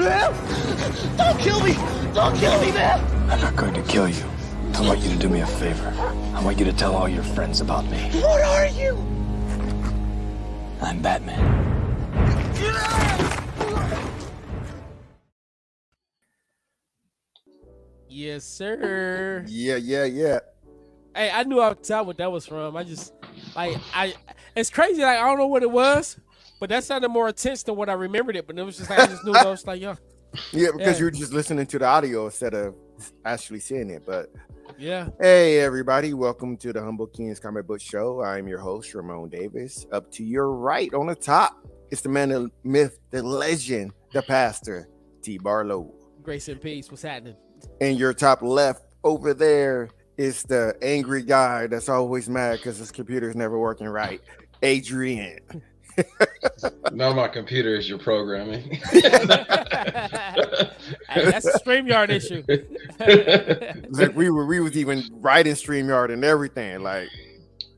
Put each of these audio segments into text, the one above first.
man! Don't kill me! Don't kill me, man! I'm not going to kill you. I want you to do me a favor. I want you to tell all your friends about me. What are you? I'm Batman. Yes, sir. Yeah. Hey, I knew off the top what that was from. It's crazy. Like, I don't know what it was, but that sounded more intense than what I remembered it. But it was just like, I just knew I was like, yo. Yeah, because you were just listening to the audio instead of actually seeing it. But yeah. Hey, everybody. Welcome to the Humble Kingz Comic Book Show. I'm your host, Ramon Davis. Up to your right on the top, it's the man, the myth, the legend, the pastor, T. Barlow. Grace and peace. What's happening? And your top left over there is the angry guy that's always mad because his computer's never working right, Adrian. No, my computer is your programming. Hey, that's a StreamYard issue. Like we was even writing StreamYard and everything, like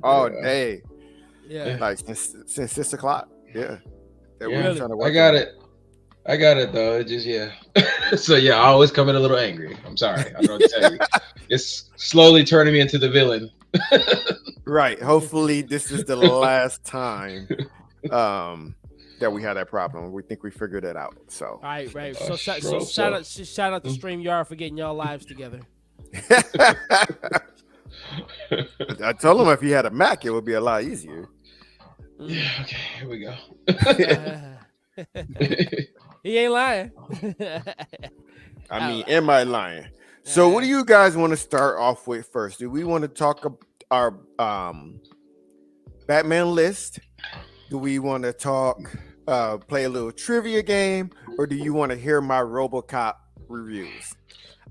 all day. Yeah. Like since 6 o'clock. Yeah. Really? I got it though. It just So I always come in a little angry. I'm sorry. I don't know what to tell you. It's slowly turning me into the villain. Right. Hopefully this is the last time that we had that problem. We think we figured it out. So Right. So shout out to StreamYard for getting y'all lives together. I told him if he had a Mac, it would be a lot easier. Yeah, okay, here we go. He ain't lying. I mean, am I lying? So what do you guys want to start off with first? Do we want to talk our Batman list? Do we want to play a little trivia game, or do you want to hear my RoboCop reviews?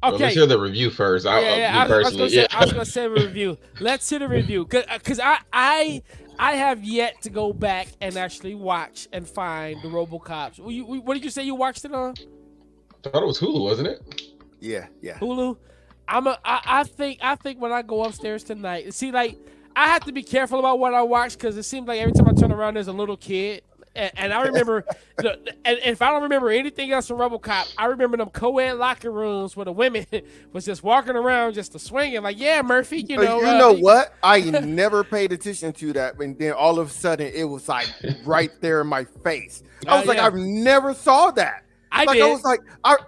Okay, well, let's hear the review first. I was gonna say review. Let's hear the review because I have yet to go back and actually watch and find the RoboCops. What did you say you watched it on? I thought it was Hulu, wasn't it? Yeah. Hulu. I think when I go upstairs tonight, see, like, I have to be careful about what I watch because it seems like every time I turn around, there's a little kid. And I remember, and if I don't remember anything else from RoboCop, I remember them co-ed locker rooms where the women was just walking around just swinging, like, yeah, Murphy, you know. What? I never paid attention to that, and then all of a sudden it was like right there in my face. I was like, I've never saw that. I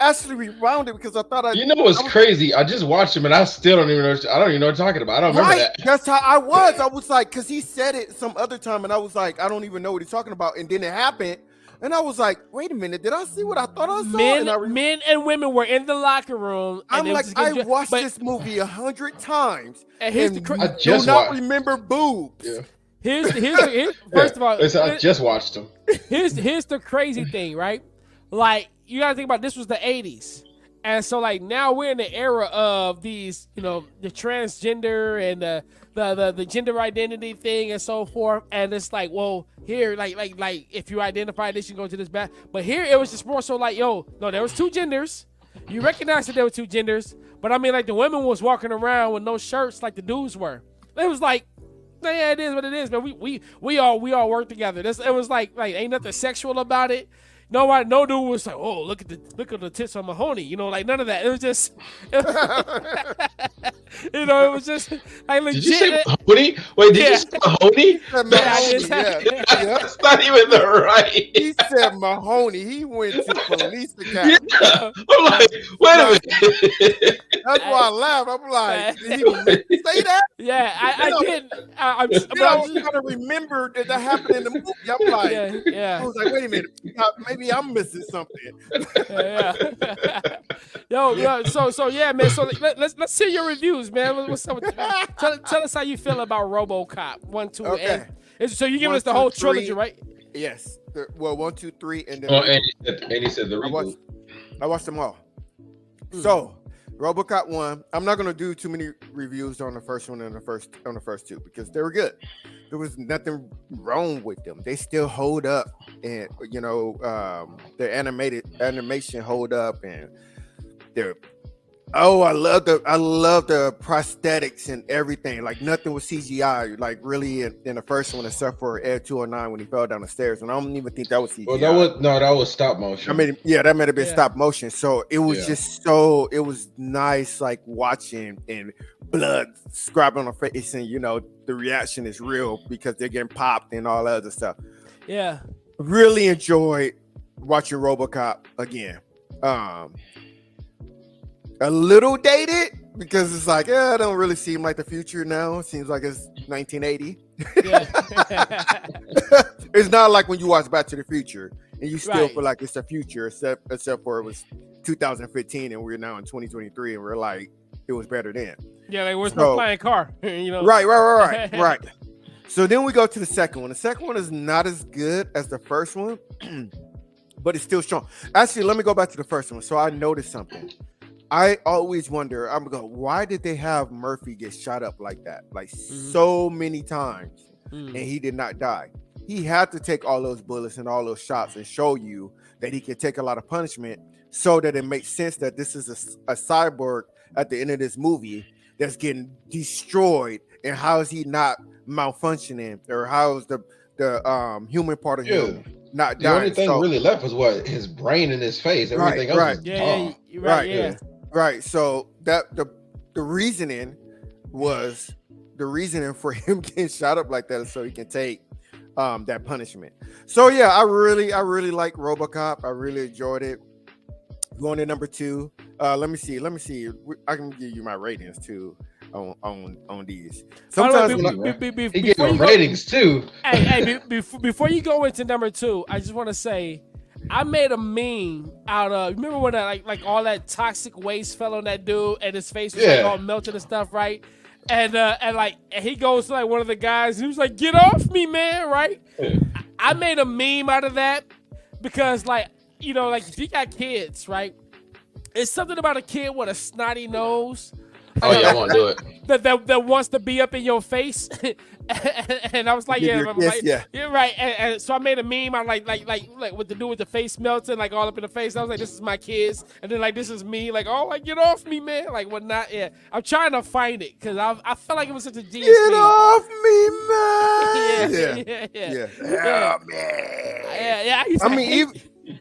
actually rewound it because I thought You know what's crazy? I just watched him and I still don't even know. I don't even know what you're talking about. I don't remember that. That's how I was. I was like, because he said it some other time, and I was like, I don't even know what he's talking about. And then it happened, and I was like, wait a minute, did I see what I thought I saw? Men and women were in the locker room. I'm like, I watched this movie 100 times, and I just do not remember boobs. Yeah. Here's first of all, I just watched him. Here's the crazy thing, right? Like, you gotta think about this was the 80s. And so, like, now we're in the era of these, the transgender and the gender identity thing and so forth. And it's like, well, here, like if you identify this, you go to this back. But here it was just more so like, there was two genders. You recognize that there were two genders, but I mean, like, the women was walking around with no shirts like the dudes were. It was like, yeah, it is what it is, man. We all work together. It was like ain't nothing sexual about it. No dude was like, oh, look at the tits on Mahoney. Like, none of that. It was just, it was just like legit. Did you say Mahoney? Wait, did you say Mahoney? That's not even the right. He said Mahoney. He went to police academy. Yeah. I'm like, wait a minute. That's why I laughed. I'm like, did he really say that? Yeah, I did. I was trying to remember that happened in the movie. I'm like, yeah. I was like, wait a minute. Maybe I'm missing something. Yo, so yeah, man. So let's hear your reviews, man. What's up with you, man? Tell us how you feel about RoboCop 1, 2, okay. and so you giving us the whole trilogy, right? Yes. Well, 1, 2, 3, and then. Oh, and he said the reboot. I watched them all. So, RoboCop 1. I'm not gonna do too many reviews on the first one and on the first two because they were good. There was nothing wrong with them. They still hold up, and the animation hold up, and Oh, I love the prosthetics and everything. Like nothing was CGI. Like really in the first one, except for Ed 209 when he fell down the stairs, and I don't even think that was CGI. Well, that was stop motion. I mean, yeah, that might have been stop motion. So it was it was nice, like watching and blood scrapping on the face, and the reaction is real because they're getting popped and all that other stuff. Yeah, really enjoyed watching RoboCop again. A little dated because it's like, it don't really seem like the future now. It seems like it's 1980. yeah. It's not like when you watch Back to the Future and you still Right. feel like it's the future, except for it was 2015 and we're now in 2023 and we're like, it was better then. Yeah, like where's my flying car? Right. So then we go to the second one. The second one is not as good as the first one, but it's still strong. Actually, let me go back to the first one. So I noticed something. I always wonder, why did they have Murphy get shot up like that? Like so many times, and he did not die. He had to take all those bullets and all those shots and show you that he can take a lot of punishment so that it makes sense that this is a cyborg at the end of this movie that's getting destroyed. And how is he not malfunctioning, or how is the human part of him not dying? The only thing really left was what his brain and his face. Everything else was gone. Right. So that the reasoning for him getting shot up like that is so he can take that punishment. So yeah, I really like RoboCop. I really enjoyed it. Going to number 2. Let me see. I can give you my ratings too on these. Sometimes he gave him ratings too. Hey, before you go into number 2, I just want to say, I made a meme out of, remember when like all that toxic waste fell on that dude and his face was like all melted and stuff, right? And he goes to like one of the guys and he was like, "Get off me, man!" Right? Yeah. I made a meme out of that because like if you got kids, right? It's something about a kid with a snotty nose. I won't do it. That wants to be up in your face, and I was like, yeah, right. And so I made a meme. I like what to do with the face melting, like all up in the face. I was like, this is my kids, and then like this is me, like get off me, man, like whatnot. Yeah, I'm trying to find it because I felt like it was such a genius. Get meme. off me, man. Yeah. I mean,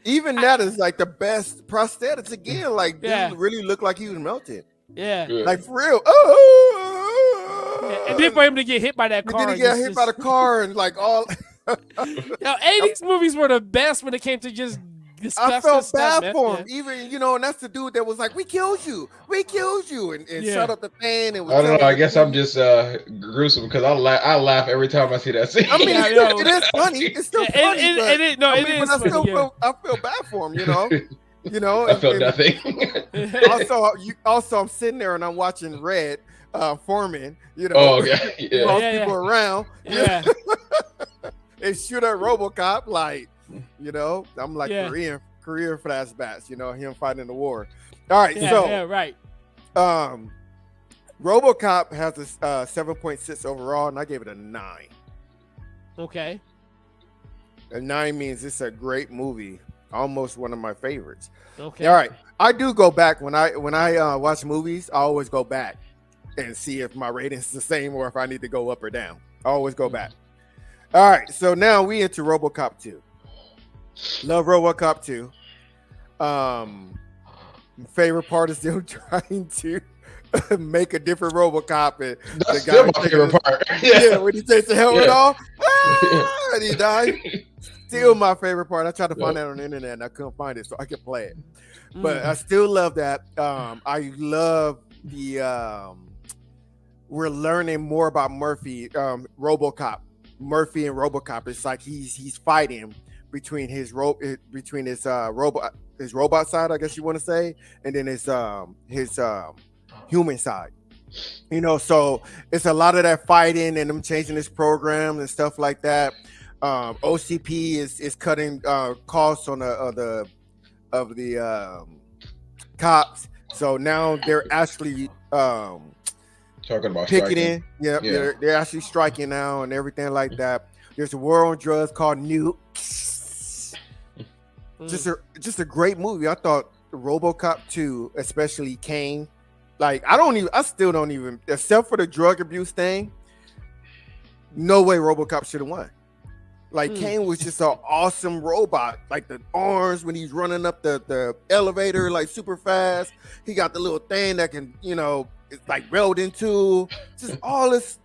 even that is like the best prosthetics again. Like, dude really looked like he was melted. Yeah. Like for real. And then for him to get hit by that car. And then he got hit by the car and like all. 80s movies were the best when it came to just disgusting I felt stuff, bad for him. Even, and that's the dude that was like, we killed you. And shut up the fan. And I don't know. I guess I'm just gruesome because I laugh every time I see that scene. I mean, it is funny. It's still funny. I feel bad for him, I felt nothing. Also, I'm sitting there and I'm watching Red Foreman. People around. Yeah. And shoot at RoboCop, like, I'm like Korean flashbacks. Him fighting the war. All right, right. RoboCop has a 7.6 overall, and I gave it a 9. Okay. A 9 means it's a great movie. Almost one of my favorites. Okay. All right. I do go back when I watch movies. I always go back and see if my rating is the same or if I need to go up or down. I always go back. All right. So now we into RoboCop 2. Love RoboCop 2. Favorite part is them trying to make a different RoboCop, and that's still my favorite part. When he takes the helmet off, and he died. Still my favorite part. I tried to find that on the internet and I couldn't find it, so I could play it. But I still love that. I love the we're learning more about Murphy, RoboCop. Murphy and RoboCop. It's like he's fighting between his robot side, I guess you want to say, and then his human side. So it's a lot of that fighting and them changing his program and stuff like that. OCP is cutting costs on the cops, so now they're actually talking about picketing. They're actually striking now and everything like that. There's a war on drugs called Nuke. Just a great movie. I thought RoboCop 2, especially Kane Like, I still don't even, except for the drug abuse thing, no way RoboCop should have won. Like, Kane was just an awesome robot. Like, the arms when he's running up the elevator, like, super fast. He got the little thing that can, it's like weld into. Just all this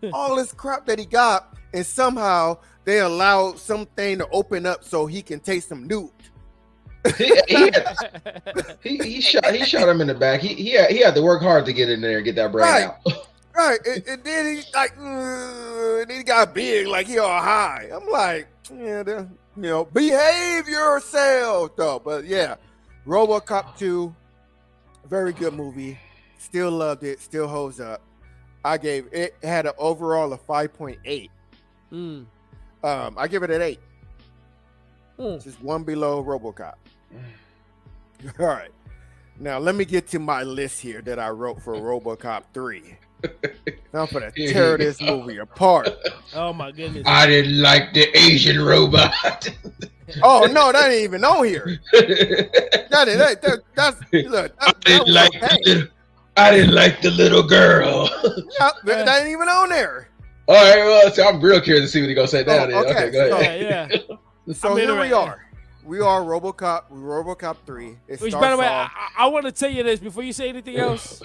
crap that he got. And somehow they allowed something to open up so he can taste some newt. he shot him in the back. He had to work hard to get in there and get that brain out. Right. And then he like, and then he got big, like he all high. I'm like, yeah, behave yourself though. But yeah, RoboCop 2, very good movie. Still loved it. Still holds up. It had an overall of 5.8. I give it an 8. Just one below RoboCop. All right. Now let me get to my list here that I wrote for RoboCop 3. I'm gonna tear this movie apart. Oh my goodness! I didn't like the Asian robot. Oh no, that ain't even on here. I didn't like the little girl. That ain't even on there. All right, well, so I'm real curious to see what he gonna say down there. Okay, go ahead. So here we are. We are RoboCop 3. Which, by the way, I want to tell you this before you say anything else.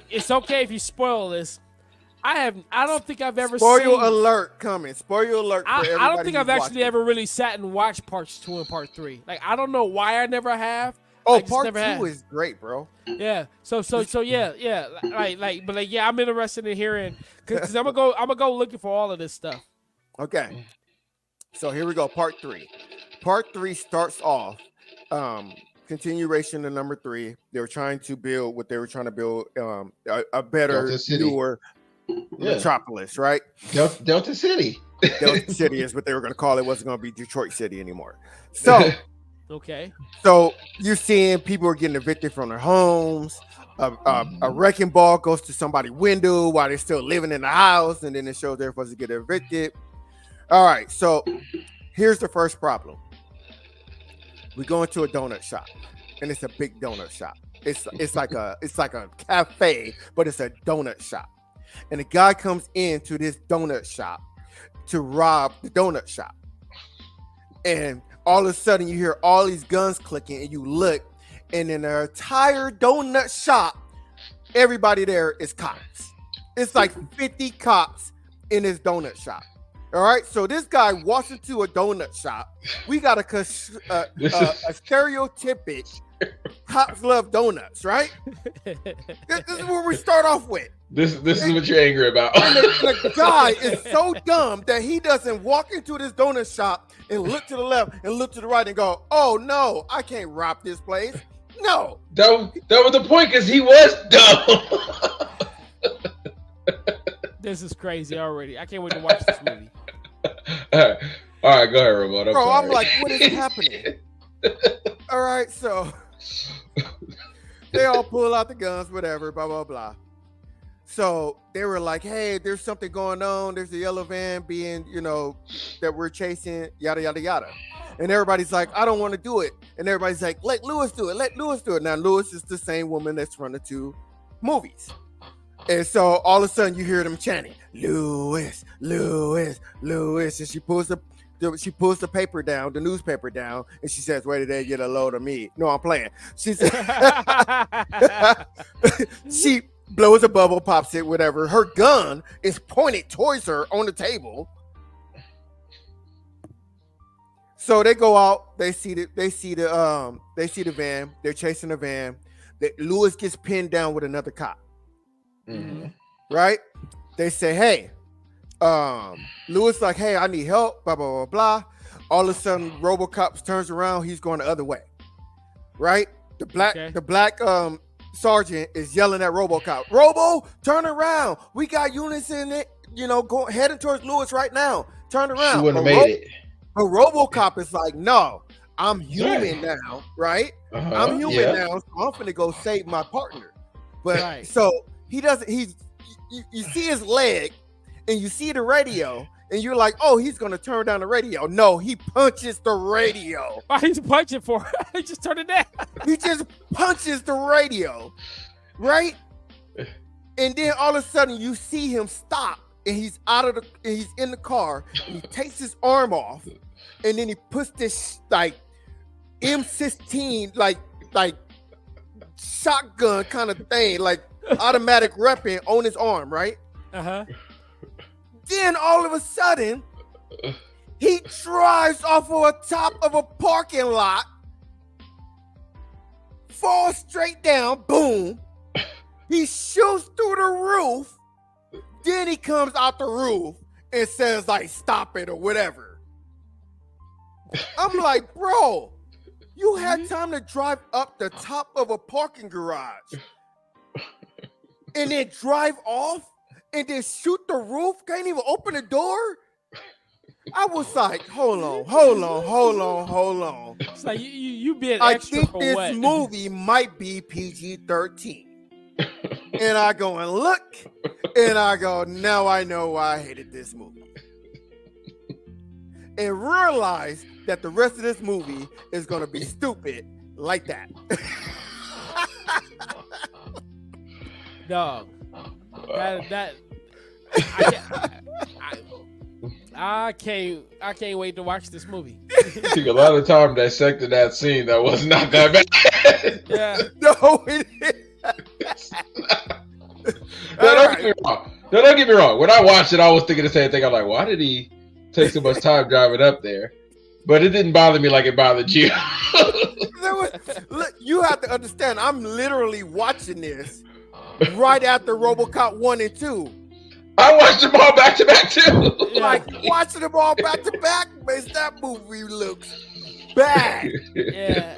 It's okay if you spoil this. I don't think I've ever seen. Spoiler alert coming. Spoiler alert. I don't think I've actually ever really sat and watched parts 2 and part 3. Like, I don't know why I never have. Oh, part 2 is great, bro. Yeah. So yeah. But yeah, I'm interested in hearing because I'm gonna go looking for all of this stuff. Okay. So here we go. Part 3. Part 3 starts off. Continuation of number 3. They were trying to build a better, newer metropolis, right? Delta City. Delta City is what they were going to call it. It wasn't going to be Detroit City anymore. So, okay. So you're seeing people are getting evicted from their homes. A wrecking ball goes to somebody's window while they're still living in the house, and then it shows they're supposed to get evicted. All right. So here's the first problem. We go into a donut shop, and it's a big donut shop. It's like a cafe, but it's a donut shop. And the guy comes into this donut shop to rob the donut shop. And all of a sudden you hear all these guns clicking, and you look, and in the entire donut shop, everybody there is cops. It's like 50 cops in this donut shop. All right, so this guy walks into a donut shop. We got a stereotypic cops love donuts, right? This is where we start off with. This is what you're angry about. And the guy is so dumb that he doesn't walk into this donut shop and look to the left and look to the right and go, "Oh no, I can't rob this place." No, that was the point, because he was dumb. This is crazy already. I can't wait to watch this movie. All right, go ahead, Ramon. I'm like, what is happening? All right, so they all pull out the guns, whatever, blah, blah, blah. So they were like, hey, there's something going on. There's a yellow van being, that we're chasing, yada, yada, yada. And everybody's like, I don't want to do it. And everybody's like, let Lewis do it. Let Lewis do it. Now, Lewis is the same woman that's run the 2 movies. And so all of a sudden you hear them chanting, Lewis, Lewis, Lewis. And she pulls the paper down, the newspaper down, and she says, where did they get a load of me? No, I'm playing. She said, she blows a bubble, pops it, whatever. Her gun is pointed towards her on the table. So they go out, they see the van, they're chasing the van. Lewis gets pinned down with another cop. Mm-hmm. Right? They say, hey, Lewis like, hey, I need help, blah, blah, blah, blah. All of a sudden, RoboCop turns around, he's going the other way. Right? The black sergeant is yelling at RoboCop, Robo, turn around. We got units in it, heading towards Lewis right now. Turn around. She wouldn't have made it. But RoboCop is like, no, I'm human now, right? I'm human now, so I'm finna go save my partner. But so he doesn't, you see his leg and you see the radio and you're like, oh, he's gonna turn down the radio. No, he punches the radio. Why he's punching for? He just turned it down. He just punches the radio, right? And then all of a sudden you see him stop, and he's he's in the car, and he takes his arm off, and then he puts this like M16 like shotgun kind of thing, like automatic weapon on his arm, right? Uh-huh. Then all of a sudden, he drives off of the top of a parking lot, falls straight down, boom. He shoots through the roof. Then he comes out the roof and says, like, stop it or whatever. I'm like, bro, you had time to drive up the top of a parking garage and then drive off and then shoot the roof? Can't even open the door? I was like, hold on. It's like you being I extra think for this what? movie might be PG-13. And I go and look, and I go, now I know why I hated this movie. And realize that the rest of this movie is going to be stupid like that. Dog. I can't wait to watch this movie. It took a lot of time dissecting that scene. That was not that bad. Yeah. No, it is. Don't get me wrong. When I watched it, I was thinking the same thing. I'm like, why did he take so much time driving up there? But it didn't bother me like it bothered you. Look, you have to understand, I'm literally watching this right after RoboCop 1 and 2. I watched them all back to back too. Like watching them all back to back makes that movie look bad. Yeah.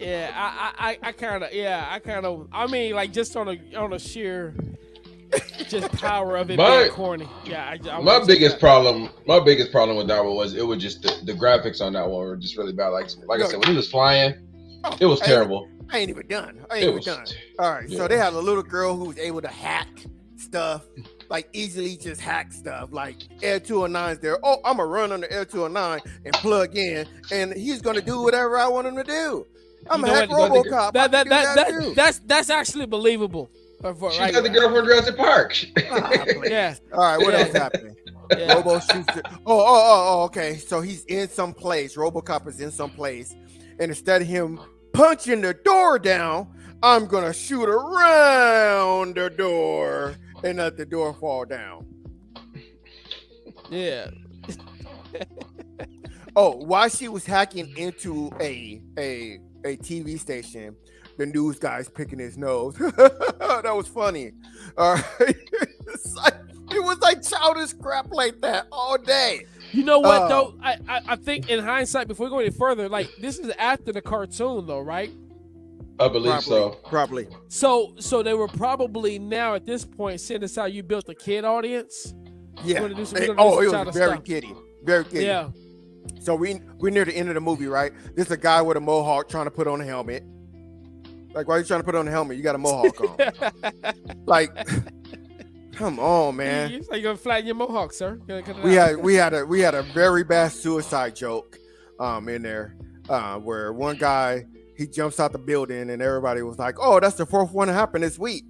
I mean, like just on a sheer just power of it being corny. Yeah. My biggest problem with that one was it was just the graphics on that one were just really bad. Like I said, when he was flying, it was terrible. I ain't even done. All right. Yeah. So they had a little girl who was able to hack stuff. Like easily just hack stuff, like Air 209's there. Oh, I'm gonna run under Air 209 and plug in, and he's gonna do whatever I want him to do. I'm gonna hack RoboCop. That's actually believable. She's got the girl from Jurassic Park. Yeah. All right. What else happened? Yeah. Robo shoots it. Oh. Okay. So he's in some place. RoboCop is in some place, and instead of him punching the door down, I'm gonna shoot around the door and let the door fall down. Yeah. While she was hacking into a TV station, the news guy's picking his nose. That was funny. It was like childish crap like that all day. You know what though? I think in hindsight, before we go any further, like this is after the cartoon though, right? I believe so. Probably. So they were probably now at this point seeing this how you built a kid audience. Yeah. It was very kiddie. Very kiddie. Yeah. So we're near the end of the movie, right? There's a guy with a mohawk trying to put on a helmet. Like, why are you trying to put on a helmet? You got a mohawk on. Like, come on, man. You're gonna flatten your mohawk, sir. We had a very bad suicide joke in there where one guy, he jumps out the building and everybody was like, oh, that's the fourth one to happen this week.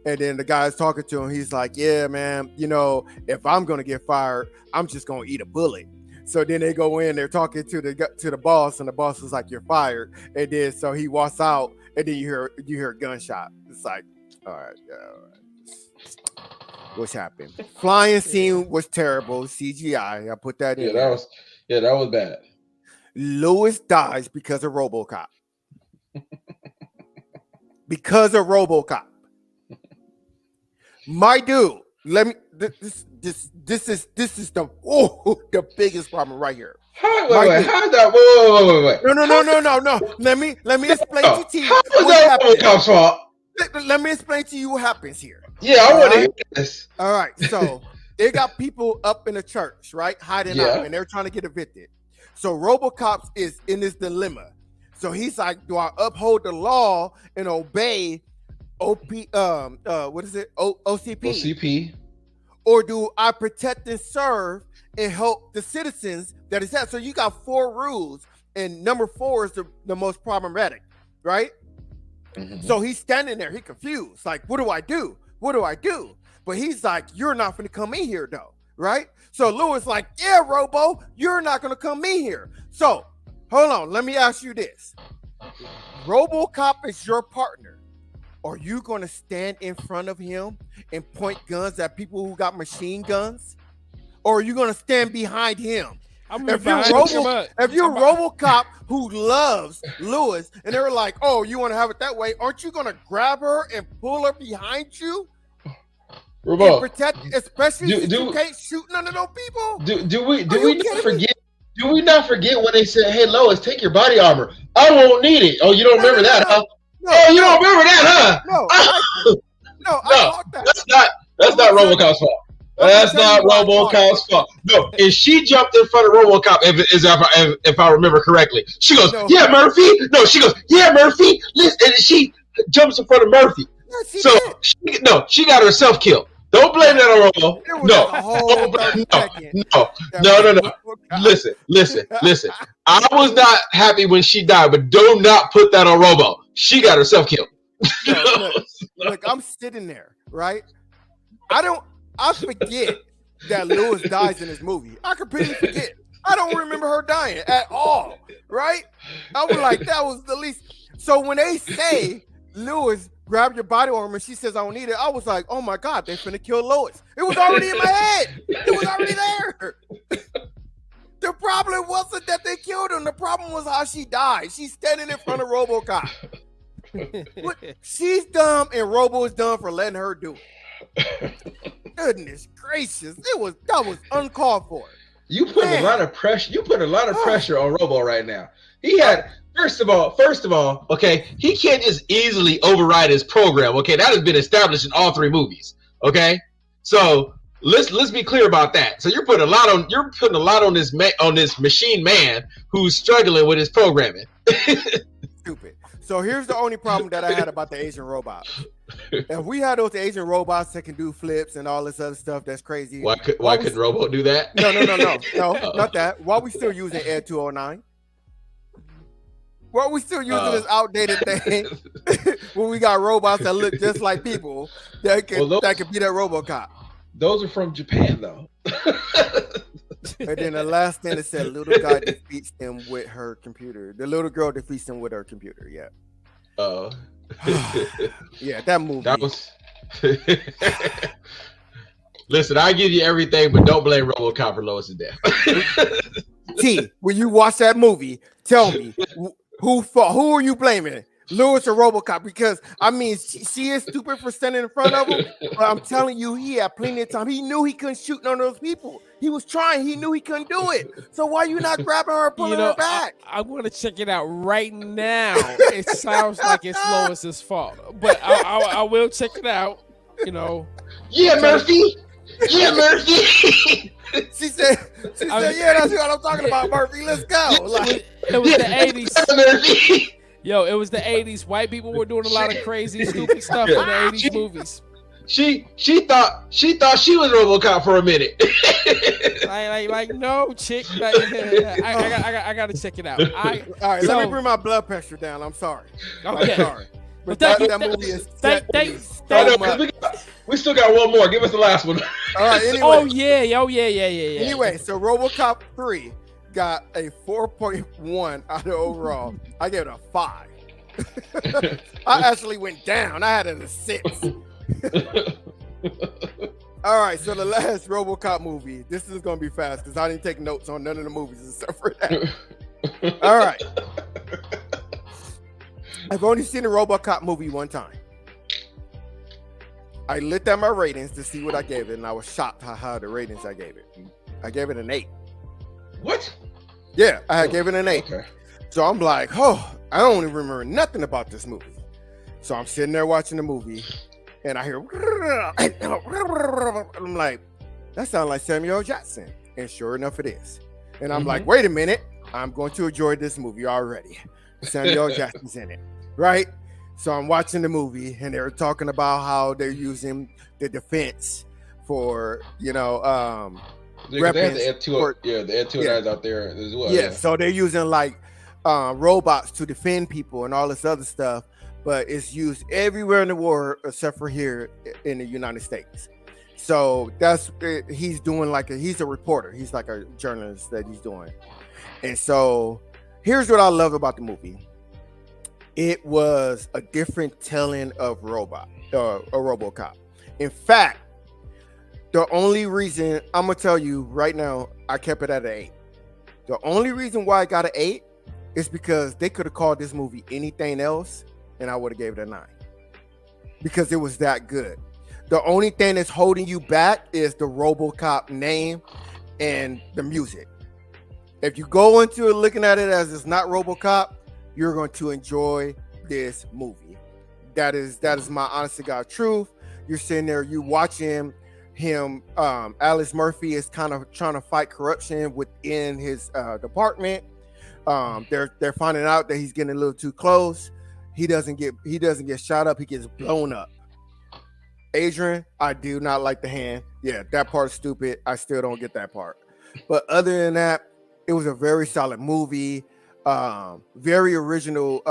And then the guy's talking to him. He's like, yeah, man, you know, if I'm going to get fired, I'm just going to eat a bullet. So then they go in, they're talking to the boss, and the boss is like, you're fired. And then so he walks out, and then you hear a gunshot. It's like, all right. What's happened? Flying scene was terrible. CGI. I put that in. That was bad. Lewis dies because of RoboCop. Because of RoboCop. My dude, let me. This is the biggest problem right here. Wait. No. Let me explain to you. How was that RoboCop's fault? Let me explain to you what happens here. Yeah, I want to hear this. All right, so they got people up in the church, right, hiding out, and they're trying to get evicted. So RoboCop is in this dilemma. So he's like, do I uphold the law and obey OCP? Or do I protect and serve and help the citizens that is that? So you got 4 rules, and number 4 is the most problematic, right? Mm-hmm. So he's standing there, he confused. Like, what do I do? What do I do? But he's like, you're not going to come in here, though, right? So Lewis like, yeah, Robo, you're not going to come in here. So hold on, let me ask you this. RoboCop is your partner. Are you going to stand in front of him and point guns at people who got machine guns? Or are you going to stand behind him? If you're RoboCop who loves Lewis and they're like, oh, you want to have it that way, aren't you going to grab her and pull her behind you? Robo, protect, especially if you can't shoot none of those people. Do we not forget? Do we not forget when they said, "Hey, Lois, take your body armor. I won't need it." Oh, you don't remember that, huh? Oh, you don't remember that, huh? No, I thought that. That's not RoboCop's fault. That's not RoboCop's fault. No, and she jumped in front of RoboCop. If I remember correctly, she goes, "Yeah, Murphy." No, she goes, "Yeah, Murphy." Listen, and she jumps in front of Murphy. Yeah, she got herself killed. Don't blame that on Robo. No. Listen. I was not happy when she died, but do not put that on Robo. She got herself killed. Look, I'm sitting there, right? I forget that Lewis dies in this movie. I completely forget. I don't remember her dying at all, right? I was like, that was the least. So when they say Lewis, grab your body armor, and she says, I don't need it, I was like, oh my God, they're finna kill Lois. It was already in my head. It was already there. The problem wasn't that they killed him. The problem was how she died. She's standing in front of RoboCop. She's dumb, and Robo is dumb for letting her do it. Goodness gracious. That was uncalled for. You put a lot of pressure. You put a lot of pressure on Robo right now. He had first of all, okay, he can't just easily override his program. Okay, that has been established in all three movies. Okay, so let's be clear about that. So you're putting a lot on this machine man who's struggling with his programming. Stupid. So here's the only problem that I had about the Asian robots. If we had those Asian robots that can do flips and all this other stuff, that's crazy. Why couldn't Robo do that? No, not that. Why are we still using Air 209? Why are we still using this outdated thing when we got robots that look just like people that can be that RoboCop? Those are from Japan, though. And then the last thing it said, little guy defeats him with her computer. The little girl defeats him with her computer. Yeah. Oh. Yeah, that movie. That was. Listen, I give you everything, but don't blame RoboCop for Lois' death. T, when you watch that movie, tell me who are you blaming? Lewis or RoboCop? Because I mean, she is stupid for standing in front of him, but I'm telling you, he had plenty of time. He knew he couldn't shoot none of those people. He was trying. He knew he couldn't do it. So why you not grabbing her, pulling her back? I want to check it out right now. It sounds like it's Lois's fault, but I will check it out. Yeah, Murphy. Yeah, Murphy. She said, yeah, that's what I'm talking about, Murphy. Let's go. It was the 80s. Yo, it was the 80s. White people were doing a lot of crazy, stupid stuff in the 80s movies. She thought she was RoboCop for a minute. like no, chick. I gotta check it out. All right, let me bring my blood pressure down. I'm sorry. Okay. I'm sorry. But that movie is we still got one more. Give us the last one. All right. Anyway. Oh yeah. Anyway, so RoboCop 3 got a 4.1 out of overall. I gave it a 5. I actually went down. I had it a 6. All right, so the last RoboCop movie. This is gonna be fast because I didn't take notes on none of the movies except for that. All right. I've only seen a RoboCop movie one time. I looked at my ratings to see what I gave it, and I was shocked how the ratings I gave it. I gave it an 8. What? Yeah, I gave it an 8. Okay. So I'm like, I don't even remember nothing about this movie. So I'm sitting there watching the movie, and I hear, I'm like, that sounds like Samuel Jackson. And sure enough, it is. And I'm like, wait a minute, I'm going to enjoy this movie already. Samuel Jackson's in it, right? So I'm watching the movie, and they're talking about how they're using the defense for, weapons. They have the F209s out there as well. Yeah, so they're using like robots to defend people and all this other stuff. but it's used everywhere in the world except for here in the United States. So that's he's doing he's a reporter. He's like a journalist that he's doing. And so here's what I love about the movie. It was a different telling of a RoboCop. In fact, the only reason I'm gonna tell you right now, I kept it at an 8. The only reason why I got an 8 is because they could have called this movie anything else, and I would have gave it a 9 because it was that good. The only thing that's holding you back is the RoboCop name and the music. If you go into it looking at it as it's not RoboCop, you're going to enjoy this movie. That is my honest to God truth. You're sitting there, you watching him. Alice Murphy is kind of trying to fight corruption within his department. They're finding out that he's getting a little too close. He doesn't get shot up. He gets blown up. Adrian, I do not like the hand. Yeah, that part's stupid. I still don't get that part. But other than that, it was a very solid movie. Very original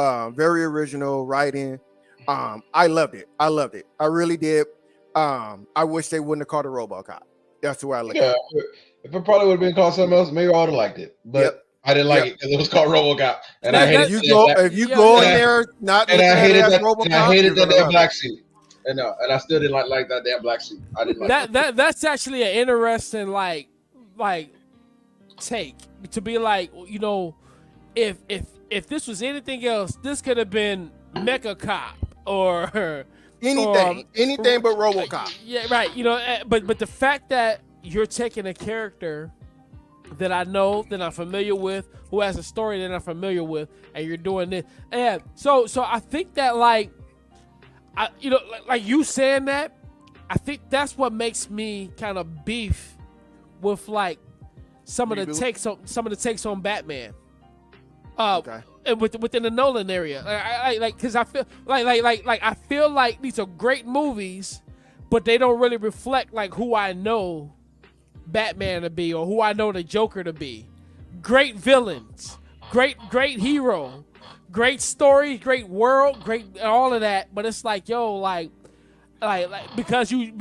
writing. I loved it. I really did. I wish they wouldn't have called it RoboCop. That's the way I look at it. If it probably would have been called something else, maybe I would have liked it. But I didn't like it because it was called RoboCop, and I hated if you go in there not and I hated that RoboCop, and I hated that damn black suit. And I still didn't like that damn black suit. I didn't like that. That's actually an interesting like take to be like, you know, if this was anything else, this could have been Mecha Cop or anything but RoboCop. Yeah, right. You know, but the fact that you're taking a character that I know, that I'm familiar with, who has a story that I'm familiar with, and you're doing this, and so I think that like you saying that, I think that's what makes me kind of beef with like some of the takes on Batman. And within the Nolan area, because I feel I feel like these are great movies, but they don't really reflect like who I know Batman to be or who I know the Joker to be. Great villains, great hero, great story, great world, great all of that. But it's like, yo, like because you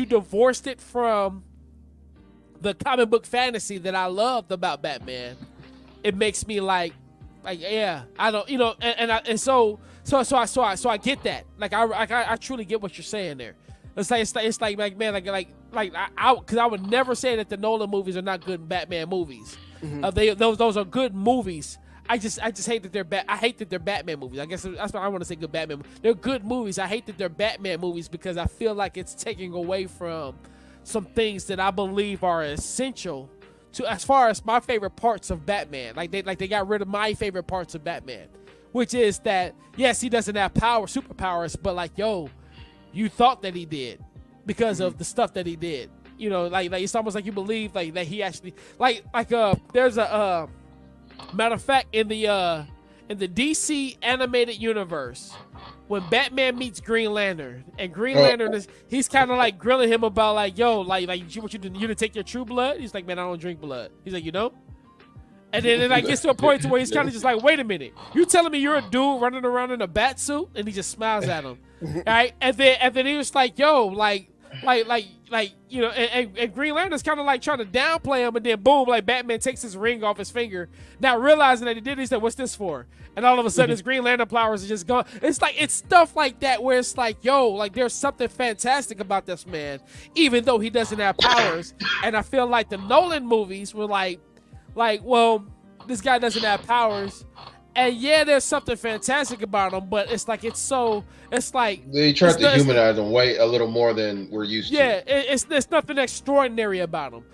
divorced it from the comic book fantasy that I loved about Batman, it makes me like yeah, I don't, you know, so I get that. Like I truly get what you're saying there. It's like man, because I would never say that the Nolan movies are not good Batman movies. Mm-hmm. Those are good movies. I just hate that they're I hate that they're Batman movies. I guess that's what I want to say. Good Batman. They're good movies. I hate that they're Batman movies because I feel like it's taking away from some things that I believe are essential to as far as my favorite parts of Batman. Like they got rid of my favorite parts of Batman, which is that yes, he doesn't have superpowers, but like yo, you thought that he did because of the stuff that he did. You know, like it's almost like you believe like that he actually there's a matter of fact in the DC animated universe, when Batman meets Green Lantern, and Green Lantern he's kind of like grilling him about like, yo, like what you didn't take your true blood? He's like, man, I don't drink blood. He's like, you know? And then it like gets to a point to where he's kind of just like, wait a minute, you telling me you're a dude running around in a bat suit? And he just smiles at him. All right, and then he was like, yo, like you know, and Green Lantern's kind of like trying to downplay him, and then boom, like Batman takes his ring off his finger. Now realizing that he did, he said, "What's this for?" And all of a sudden, his Green Lantern powers are just gone. It's stuff like that where it's like, yo, like there's something fantastic about this man, even though he doesn't have powers. And I feel like the Nolan movies were like, well, this guy doesn't have powers. And yeah, there's something fantastic about him, but it's like they tried to humanize him way a little more than we're used to. Yeah, there's nothing extraordinary about him.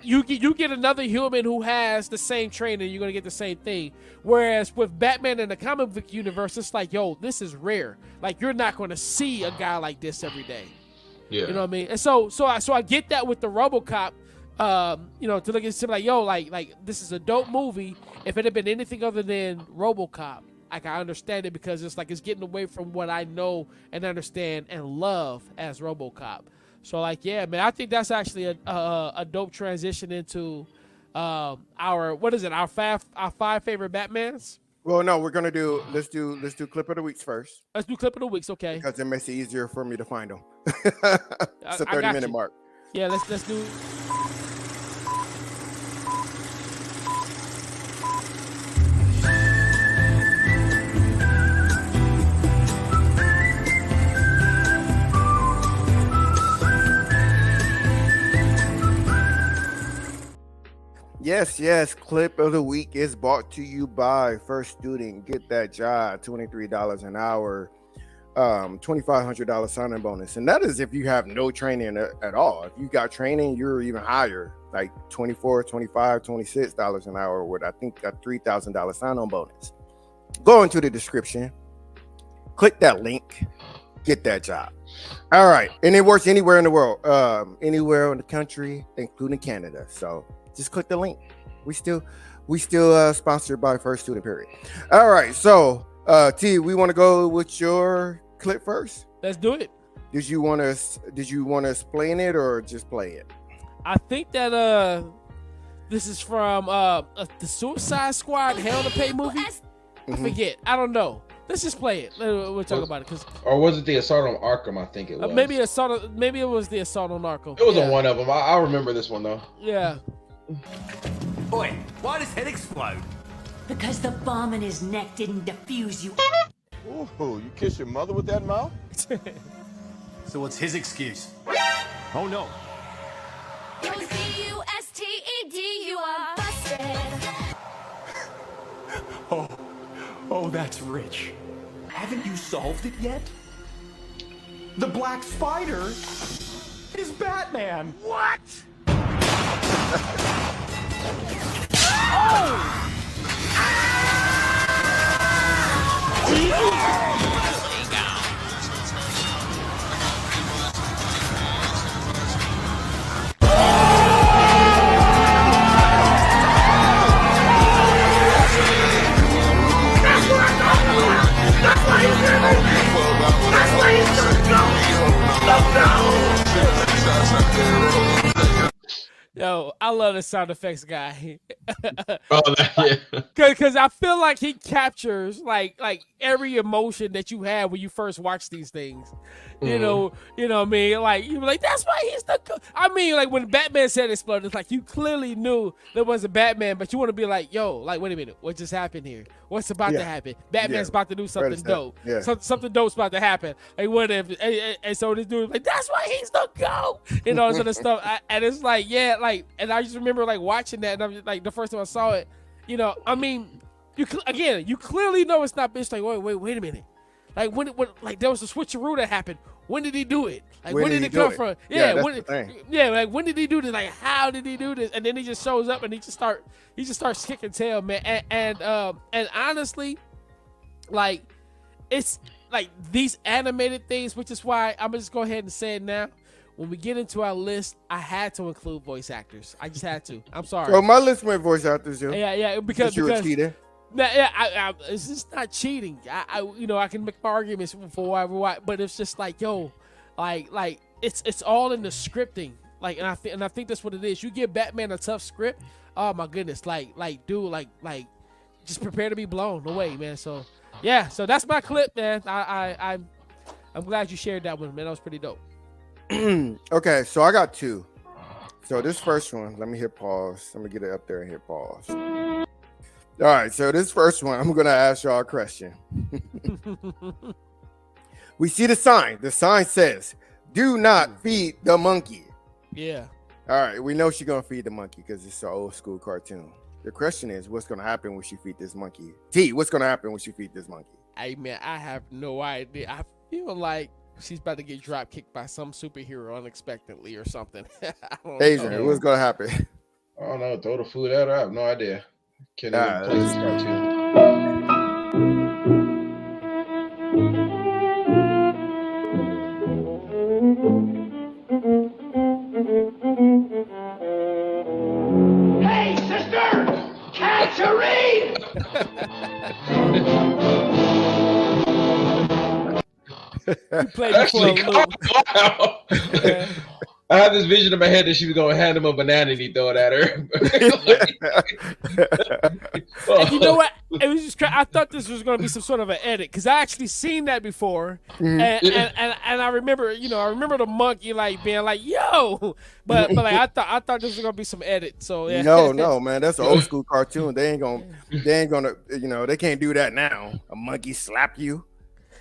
You get another human who has the same training, you're gonna get the same thing. Whereas with Batman in the comic book universe, it's like, yo, this is rare. Like you're not gonna see a guy like this every day. Yeah, you know what I mean. And so I get that with the RoboCop. You know, to look at something like, yo, like this is a dope movie. If it had been anything other than RoboCop, I can understand it because it's like it's getting away from what I know and understand and love as RoboCop. So like, yeah, man, I think that's actually a dope transition into our five favorite Batmans. Well, no, we're gonna do. Let's do clip of the weeks first Let's do clip of the weeks, okay? because it makes it easier for me to find them. It's a I got 30-minute you. mark. Yeah, let's do. Yes. Clip of the week is brought to you by First Student. Get that job, $23 an hour, $2,500 signing bonus, and that is if you have no training at all. If you got training, you're even higher, like $24, $25, $26 an hour with I think a $3,000 sign-on bonus. Go into the description, click that link, get that job. All right, and it works anywhere in the world, anywhere in the country, including Canada. So just click the link. We still sponsored by First Student, period. All right, so T, we want to go with your clip first. Let's do it. Did you want to explain it or just play it? I think that this is from the Suicide Squad Hell to Pay movie. I forget. I don't know. Let's just play it. We'll talk about it or was it the Assault on Arkham? I think it was. maybe it was the Assault on Arkham. It was on one of them. I remember this one though. Yeah. Oi, why does head explode? Because the bomb in his neck didn't defuse you. Ooh, you kiss your mother with that mouth? So what's his excuse? Oh no. C-U-S-T-E-D, you are busted. Oh, that's rich. Haven't you solved it yet? The Black Spider is Batman. What? Yo, I love the sound effects guy. Yeah. Cause I feel like he captures like every emotion that you have when you first watch these things. You know what I mean? Like you were like, that's why he's the I mean, like when Batman said exploded, it's like you clearly knew there was a Batman, but you want to be like, yo, like wait a minute, what just happened here? What's about to happen? Batman's about to do something dope. Yeah. Something dope's about to happen. Like what if and so this dude like, that's why he's the GOAT. You know, sort of stuff. And it's like, yeah, like, and I just remember like watching that, and I'm just, like the first time I saw it, you know, I mean, you clearly know it's not bitch. Like wait a minute, like when like there was a switcheroo that happened. When did he do it? Like when did it come from? Yeah, like when did he do this? Like how did he do this? And then he just shows up and he just starts kicking tail, man. And honestly, like it's like these animated things, which is why I'm gonna just go ahead and say it now. When we get into our list, I had to include voice actors. I just had to. I'm sorry. So my list went voice actors, yo. Yeah, because you were cheating. Yeah, it's just not cheating. I can make my arguments for why, but it's just like, yo, like it's all in the scripting. Like, and I think that's what it is. You give Batman a tough script, oh my goodness, like dude, like just prepare to be blown away, man. So yeah, so that's my clip, man. I'm glad you shared that one, man. That was pretty dope. Okay, so I got two. So this first one, let me hit pause. Let me get it up there and hit pause. All right, so this first one, I'm gonna ask y'all a question. We see the sign. The sign says, "Do not feed the monkey." Yeah. All right, we know she's gonna feed the monkey because it's an old school cartoon. The question is, what's gonna happen when she feed this monkey? T, what's gonna happen when she feed this monkey? Hey man, I have no idea. I feel like she's about to get drop kicked by some superhero unexpectedly or something. I don't Adrian, know. what's gonna happen? I don't know. Throw the food at her. I have no idea. Can't even play this cartoon. Hey, sister! Can't you read? You played me for a loop. Wow. I had this vision in my head that she was gonna hand him a banana and he throw it at her. And you know what? It was just I thought this was going to be some sort of an edit because I actually seen that before, and I remember, I remember the monkey like being like, "Yo," but like I thought this was going to be some edit. So yeah. No, man, that's an old school cartoon. They ain't gonna, they can't do that now. A monkey slap you.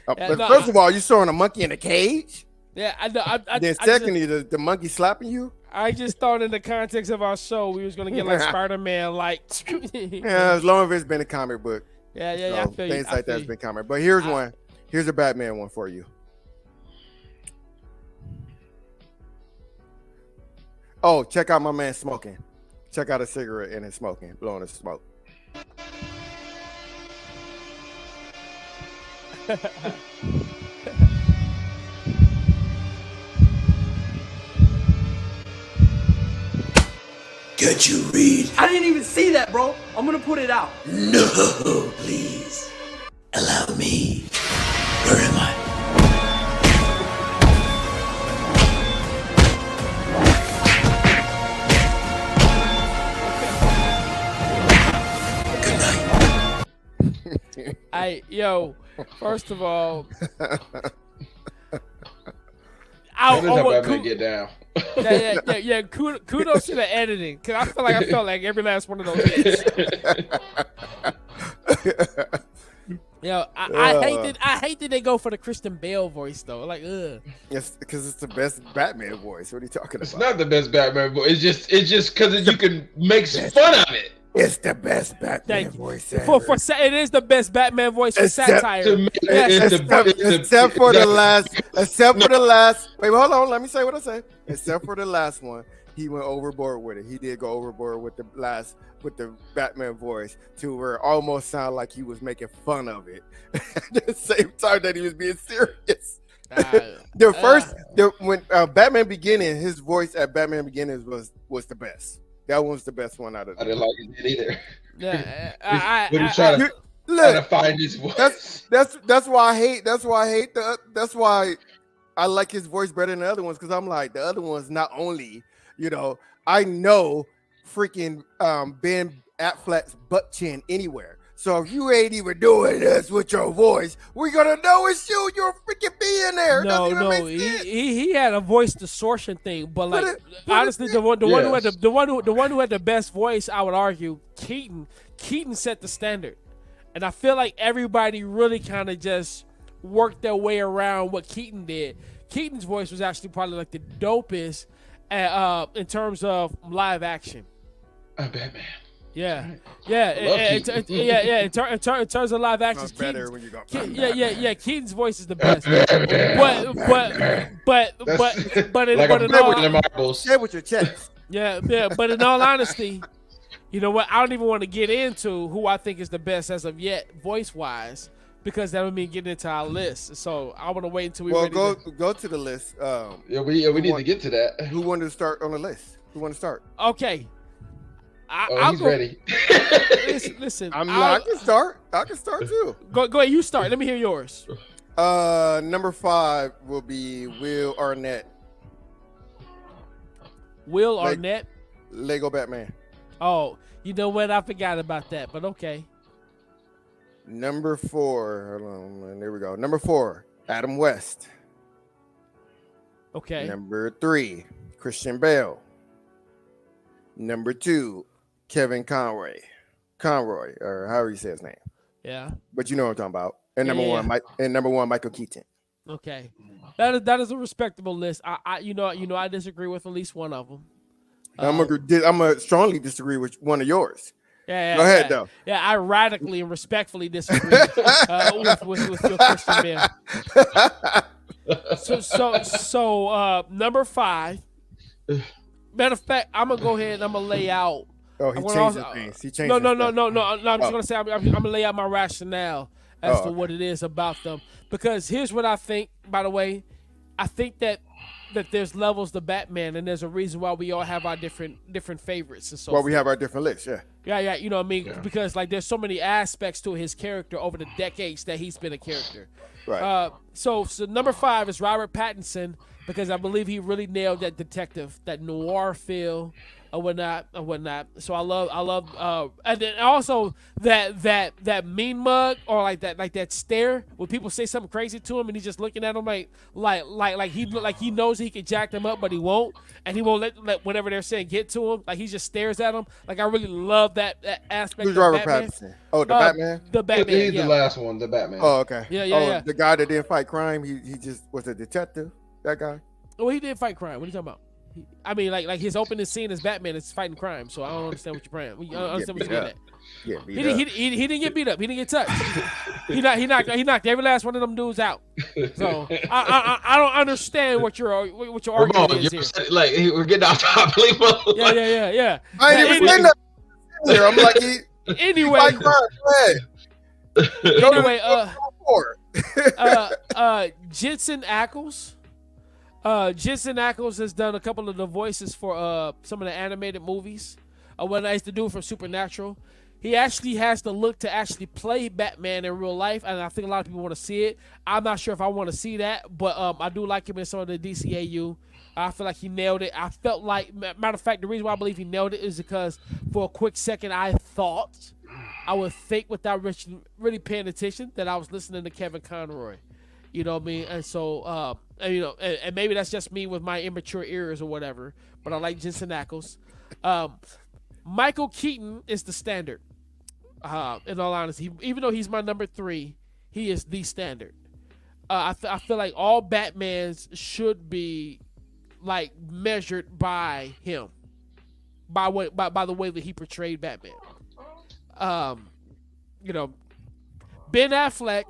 First of all, you throwing a monkey in a cage. Yeah, I know. Then secondly, the monkey slapping you. I just thought in the context of our show, we was gonna get like Spider-Man, like. Yeah, as long as it's been a comic book. Yeah. So I feel things you. like that's been comic. But here's one. Here's a Batman one for you. Oh, check out my man smoking. Check out a cigarette and it's smoking, blowing the smoke. Can't you read? I didn't even see that, bro. I'm gonna put it out. No, please. Allow me. Where am I? Good night. First of all, How Batman get down? yeah. Kudos to the editing, because I felt like every last one of those hits. I hate that they go for the Christian Bale voice though. Like, ugh. Yes, because it's the best Batman voice. What are you talking about? It's not the best Batman voice. It's just because you can make fun of it. It's the best Batman voice ever. It is the best Batman voice for satire. Except for the last. Wait, hold on. Let me say what I say. Except for the last one, he went overboard with it. He did go overboard with the Batman voice to where it almost sounded like he was making fun of it at the same time that he was being serious. When Batman Beginning, his voice at Batman Beginning was the best. That one was the best one out of them. I didn't like it either. Yeah, but he's trying to find his voice. That's why I hate. That's why I like his voice better than the other ones, because I'm like, the other ones not only, I know freaking Ben Affleck's butt chin anywhere. So if you ain't even doing this with your voice, we're gonna know it's you. You're a freaking billionaire. No, he had a voice distortion thing, but like honestly, the one who had the best voice, I would argue, Keaton set the standard, and I feel like everybody really kind of just worked their way around what Keaton did. Keaton's voice was actually probably like the dopest in terms of live action. Batman. Yeah. In terms of live action, Keaton's voice is the best. Share with your chest. But in all honesty, you know what? I don't even want to get into who I think is the best as of yet, voice wise, because that would mean getting into our list. So I want to wait until we. Well, go to the list. We need to get to that. Who wanted to start on the list? Who want to start? Okay. He's ready. Listen, I can start. I can start too. Go ahead. You start. Let me hear yours. Number 5 will be Will Arnett. Will Arnett. Lego Batman. Oh, you know what? I forgot about that, but okay. Number 4. Hold on. There we go. Number 4, Adam West. Okay. Number 3, Christian Bale. Number 2, Kevin Conroy, or however you say his name. Yeah. But you know what I'm talking about. And number one, Michael Keaton. Okay. That is a respectable list. I disagree with at least one of them. I'm gonna strongly disagree with one of yours. Yeah. Go ahead though. Yeah, I radically and respectfully disagree with your Christian Bale. So number 5. Matter of fact, I'm gonna go ahead and I'm gonna lay out. Oh, he changed things. He changed. No. I'm just gonna say I'm gonna lay out my rationale as to what it is about them. Because here's what I think. By the way, I think that that there's levels to Batman, and there's a reason why we all have our different favorites and so Well, forth. we have our different lists, yeah. Yeah, you know what I mean? Yeah. Because like there's so many aspects to his character over the decades that he's been a character. Right. So number 5 is Robert Pattinson, because I believe he really nailed that detective, that noir feel, or whatnot. So I love, and then also that mean mug, or like that stare when people say something crazy to him and he's just looking at them like he knows he can jack them up, but he won't, and he won't let whatever they're saying get to him. Like he just stares at them. Like I really love that aspect. Who's of Robert Batman. Pattinson? Oh, the Batman? The Batman. He's yeah. the last one, the Batman. Oh, okay. Yeah. The guy that didn't fight crime, he just was a detective. That guy. Well, he did fight crime. What are you talking about? I mean, like his opening scene as Batman is fighting crime. So I don't understand what you're praying. I don't understand what you're getting at. Yeah, He didn't get beat up. He didn't get touched. he knocked every last one of them dudes out. So I don't understand what your argument Ramon, is you're here. like we're getting off topic. Leave him alone. Yeah. I ain't even saying that here. I'm like, Anyway, fight crime. Go ahead. Jensen Ackles. Jensen Ackles has done a couple of the voices for some of the animated movies. What I used to do for Supernatural. He actually has the look to actually play Batman in real life, and I think a lot of people want to see it. I'm not sure if I want to see that, but I do like him in some of the DCAU. I feel like he nailed it. I felt like, matter of fact, the reason why I believe he nailed it is because for a quick second I thought, I would think without really paying attention, that I was listening to Kevin Conroy. You know what I mean? And so, and maybe that's just me with my immature ears or whatever, but I like Jensen Ackles. Michael Keaton is the standard. In all honesty, even though he's my number 3, he is the standard. I feel like all Batmans should be like measured by him, by the way that he portrayed Batman. Ben Affleck,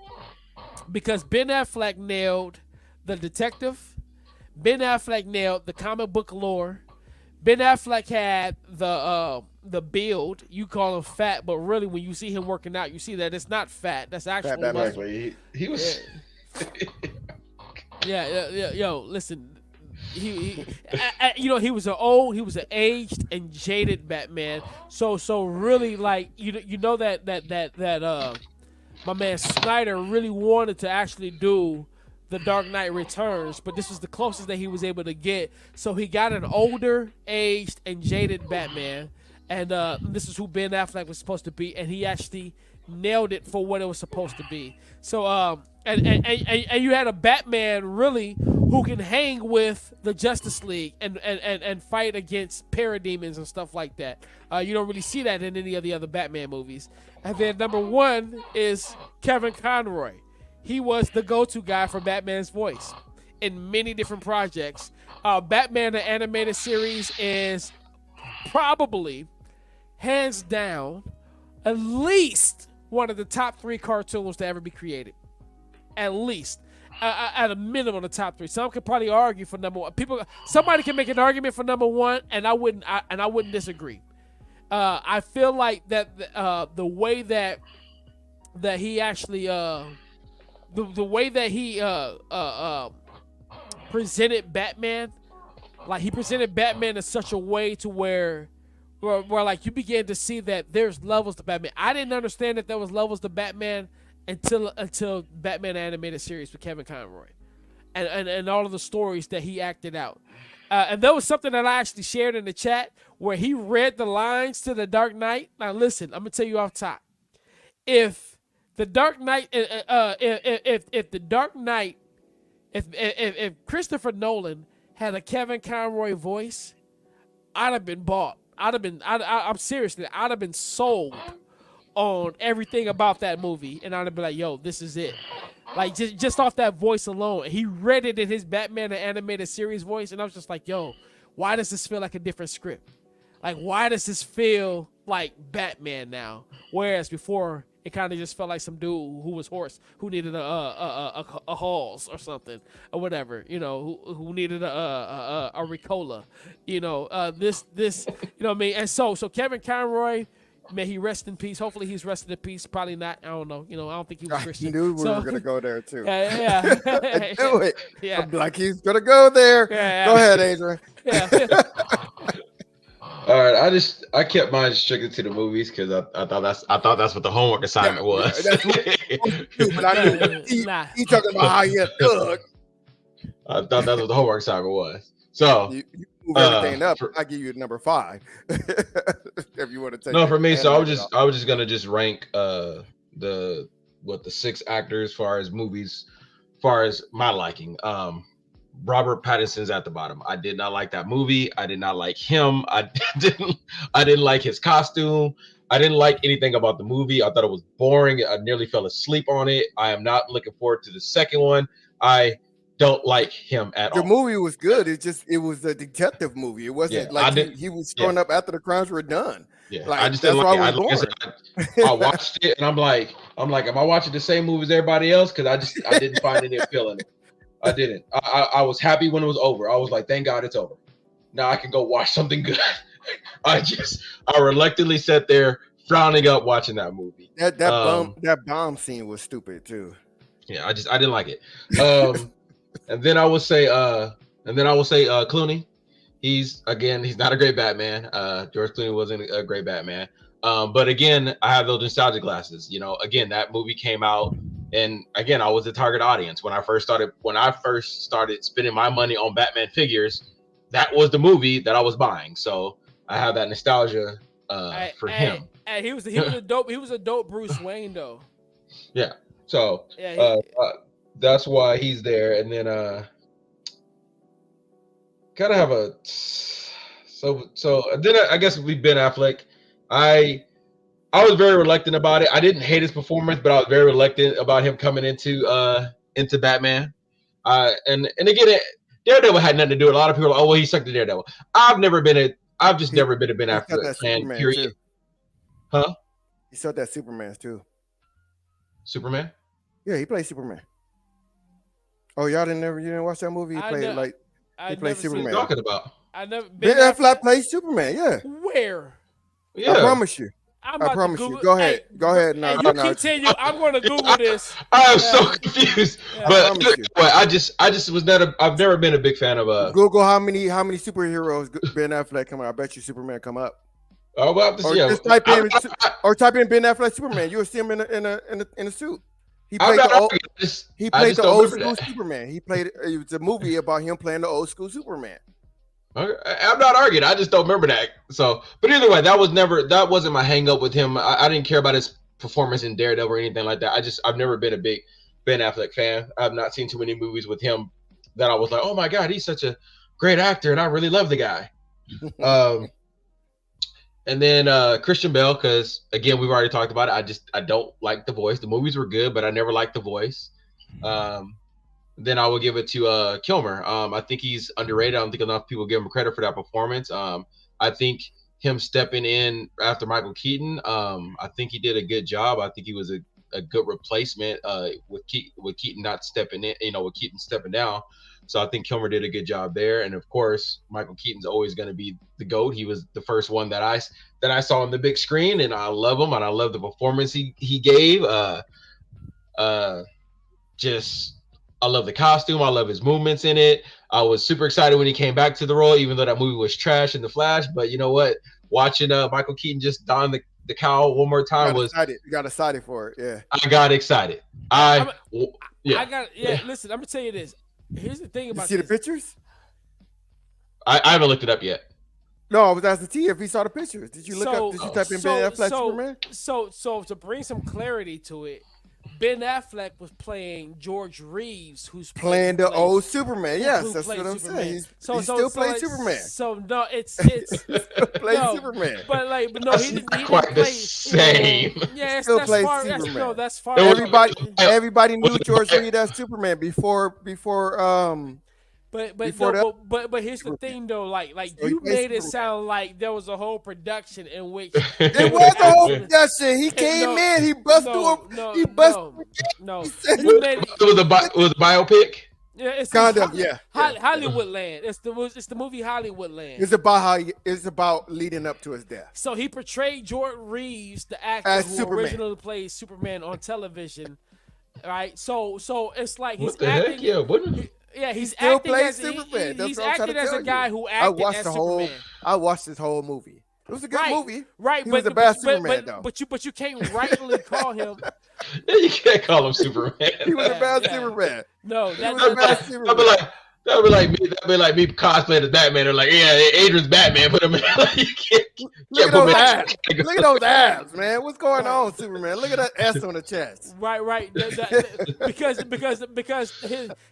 because Ben Affleck nailed the detective. Ben Affleck nailed the comic book lore. Ben Affleck had the build. You call him fat, but really when you see him working out, you see that it's not fat. That's actual muscle. He was. Yeah. Yo, listen. He was an aged and jaded Batman. So really, like you know that my man Snyder really wanted to actually do The Dark Knight Returns, but this was the closest that he was able to get. So he got an older, aged, and jaded Batman, and this is who Ben Affleck was supposed to be, and he actually nailed it for what it was supposed to be. So and you had a Batman really who can hang with the Justice League and fight against parademons and stuff like that. You don't really see that in any of the other Batman movies. And then number 1 is Kevin Conroy. He was the go-to guy for Batman's voice in many different projects. Batman the Animated Series is probably, hands down, at least one of the top 3 cartoons to ever be created. At least. At a minimum, the top 3. Some could probably argue for number 1. Somebody can make an argument for number 1, and I wouldn't disagree. I feel like that the way that he actually the way that he presented Batman, like he presented Batman in such a way to where like you began to see that there's levels to Batman. I didn't understand that there was levels to Batman until Batman Animated Series with Kevin Conroy, and all of the stories that he acted out. And there was something that I actually shared in the chat where he read the lines to The Dark Knight. Now listen, I'm gonna tell you off top. If The Dark Knight, if The Dark Knight, if Christopher Nolan had a Kevin Conroy voice, I'd have been bought. I'm seriously, I'd have been sold on everything about that movie, and I'd have been like, yo, this is it. Like just off that voice alone. He read it in his Batman the Animated Series voice, and I was just like, yo, why does this feel like a different script? Like, why does this feel like Batman now? Whereas before, it kind of just felt like some dude who was hoarse, who needed a Halls or something or whatever, who needed a Ricola, this, you know what I mean? And so Kevin Conroy, May he rest in peace. Hopefully he's rested in peace. Probably not. I don't know. I don't think he was I Christian. knew we were gonna go there too. Yeah. I knew it. Yeah. I'm like he's gonna go there. Yeah. Go ahead, Adrian. Yeah. All right, I kept mine restricted to the movies because I thought that's what the homework assignment was. That's what but I knew he talking about how he a thug. I thought that's what the homework assignment was. So You move everything up. I give you number 5 if you want to take. No, for me. So I was just gonna rank the 6 actors as far as movies, as far as my liking. Robert Pattinson's at the bottom. I did not like that movie. I did not like him. I didn't like his costume. I didn't like anything about the movie. I thought it was boring. I nearly fell asleep on it. I am not looking forward to the second one. I don't like him at all. The movie was good. It was a detective movie. It wasn't he was showing up after the crimes were done. Yeah, like, I just that's didn't why like it. I watched it and I'm like, am I watching the same movie as everybody else? Because I didn't find any appeal in it. I didn't. I was happy when it was over. I was like, thank God it's over. Now I can go watch something good. I reluctantly sat there frowning up watching that movie. That bomb scene was stupid too. Yeah, I didn't like it. And then I will say Clooney. He's not a great Batman. George Clooney wasn't a great Batman. But again, I have those nostalgia glasses. You know, again, that movie came out. And again, I was the target audience when I first started spending my money on Batman figures. That was the movie that I was buying, so I have that nostalgia for him. He was a dope Bruce Wayne though. Yeah, so that's why he's there. And then gotta have a so then I guess we Ben Affleck. I was very reluctant about it. I didn't hate his performance, but I was very reluctant about him coming into Batman. And again, Daredevil had nothing to do with it. A lot of people are like, oh well, he sucked at Daredevil. I've just never been a Ben Affleck fan. Period. Too. Huh? He saw that Superman too. Superman? Yeah, he played Superman. Oh, you didn't watch that movie? He played Superman. What are you talking about? Ben Affleck played Superman. Yeah. Where? Yeah. I promise you. I promise you. Go ahead. Go ahead. No, you continue. I'm going to Google this. I'm so confused. But I've never been a big fan of Google how many superheroes Ben Affleck come out. I bet you Superman come up. Oh, well, just type in Ben Affleck Superman. You'll see him in a suit. He played the old school Superman. It was a movie about him playing the old school Superman. I'm not arguing. I just don't remember that. So, but either way, that wasn't my hang up with him. I didn't care about his performance in Daredevil or anything like that. I've never been a big Ben Affleck fan. I've not seen too many movies with him that I was like, oh my God, he's such a great actor, and I really love the guy. And then Christian Bale, because again, we've already talked about it. I don't like the voice. The movies were good, but I never liked the voice. Then I will give it to Kilmer. I think he's underrated. I don't think enough people give him credit for that performance. I think him stepping in after Michael Keaton, I think he did a good job. I think he was a good replacement with Keaton not stepping in, with Keaton stepping down. So I think Kilmer did a good job there. And of course, Michael Keaton's always going to be the GOAT. He was the first one that I saw on the big screen, and I love him, and I love the performance he gave. I love the costume. I love his movements in it. I was super excited when he came back to the role, even though that movie was trash in The Flash. But you know what? Watching Michael Keaton just don the cowl one more time you got excited for it. Yeah, I got excited. Listen, I'm gonna tell you this. Here's the thing about you see the pictures? I haven't looked it up yet. No, I was asking T if he saw the pictures. Did you look up? Did you type in Ben Affleck Superman? So to bring some clarity to it, Ben Affleck was playing George Reeves, who's playing the old Superman. Yes, that's what I'm saying. He still plays Superman. So no, it's Superman. But no, he didn't quite play the same. Yeah, still that's plays far. Superman. That's far. Everybody knew George Reeves as Superman before. But here's the thing though, like you made it sound like there was a whole production in which it was a whole production. He came in, he bust through. No. It was a biopic. Yeah, it's Kind it's of, yeah. Hollywood Land. It's the movie Hollywood Land. It's about leading up to his death. So he portrayed Jordan Reeves, the actor As who Superman. originally played Superman on television, right? So it's like he's What the acting. heck? Yeah, wouldn't Yeah, he's Still acting plays as Superman. That's he's what I'm trying acting to as tell a guy you. who I acted watched as the whole. Superman. I watched this whole movie. It was a good movie. Right, He but was a bad but, Superman, but, though. but you can't rightly call him. you can't call him Superman. He was a bad Yeah. Superman. No, He that, was a bad That'd Superman. be like me cosplaying as Batman. Or like, yeah, Adrian's Batman. Put him in. You can't Look at put those me- abs. Look at those abs, man. What's going on, Superman? Look at that S on the chest. right. Because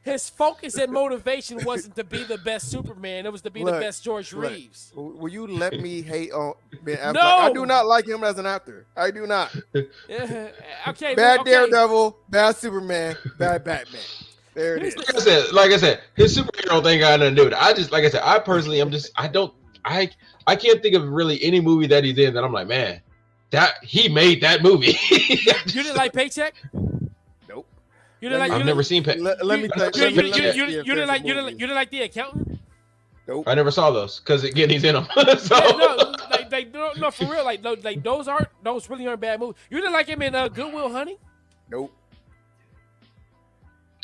his focus and motivation wasn't to be the best Superman. It was to be the Look, best George look. Reeves. Will you let me hate on Ben Affleck? No! I do not like him as an actor. I do not. Yeah. Okay. Bad okay. Daredevil, bad Superman, bad Batman. There it is. Like I said, his superhero thing got nothing to do with it. I just, like I said, I personally, I can't think of really any movie that he's in that I'm like, man, that he made that movie. You didn't like Paycheck? Nope. You didn't like? I've never seen. Let me tell You you. didn't like The Accountant? Nope. I never saw those because again, he's in them. So. Yeah, no, for real. Like those really aren't bad movies. You didn't like him in Good Will Hunting? Nope.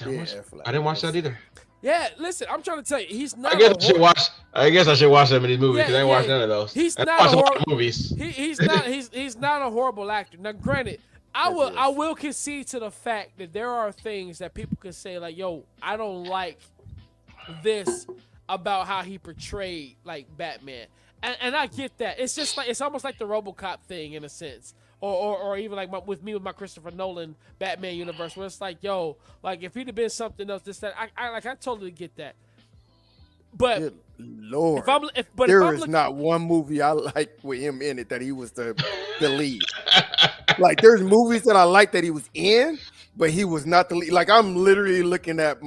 I didn't watch that either. Yeah, listen, I'm trying to tell you, he's not. I guess I should watch some of these movies because I ain't watched none of those. He's I not watched a a lot horrible of movies. He's not a horrible actor. Now, granted, I will concede to the fact that there are things that people can say like, "Yo, I don't like this about how he portrayed like Batman," and I get that. It's just like it's almost like the RoboCop thing in a sense. Or even like with my Christopher Nolan Batman universe, where it's like, yo, like if he'd have been something else, this that I totally get that. But Good Lord, there is not one movie I like with him in it that he was the lead. Like there's movies that I like that he was in, but he was not the lead. Like I'm literally looking at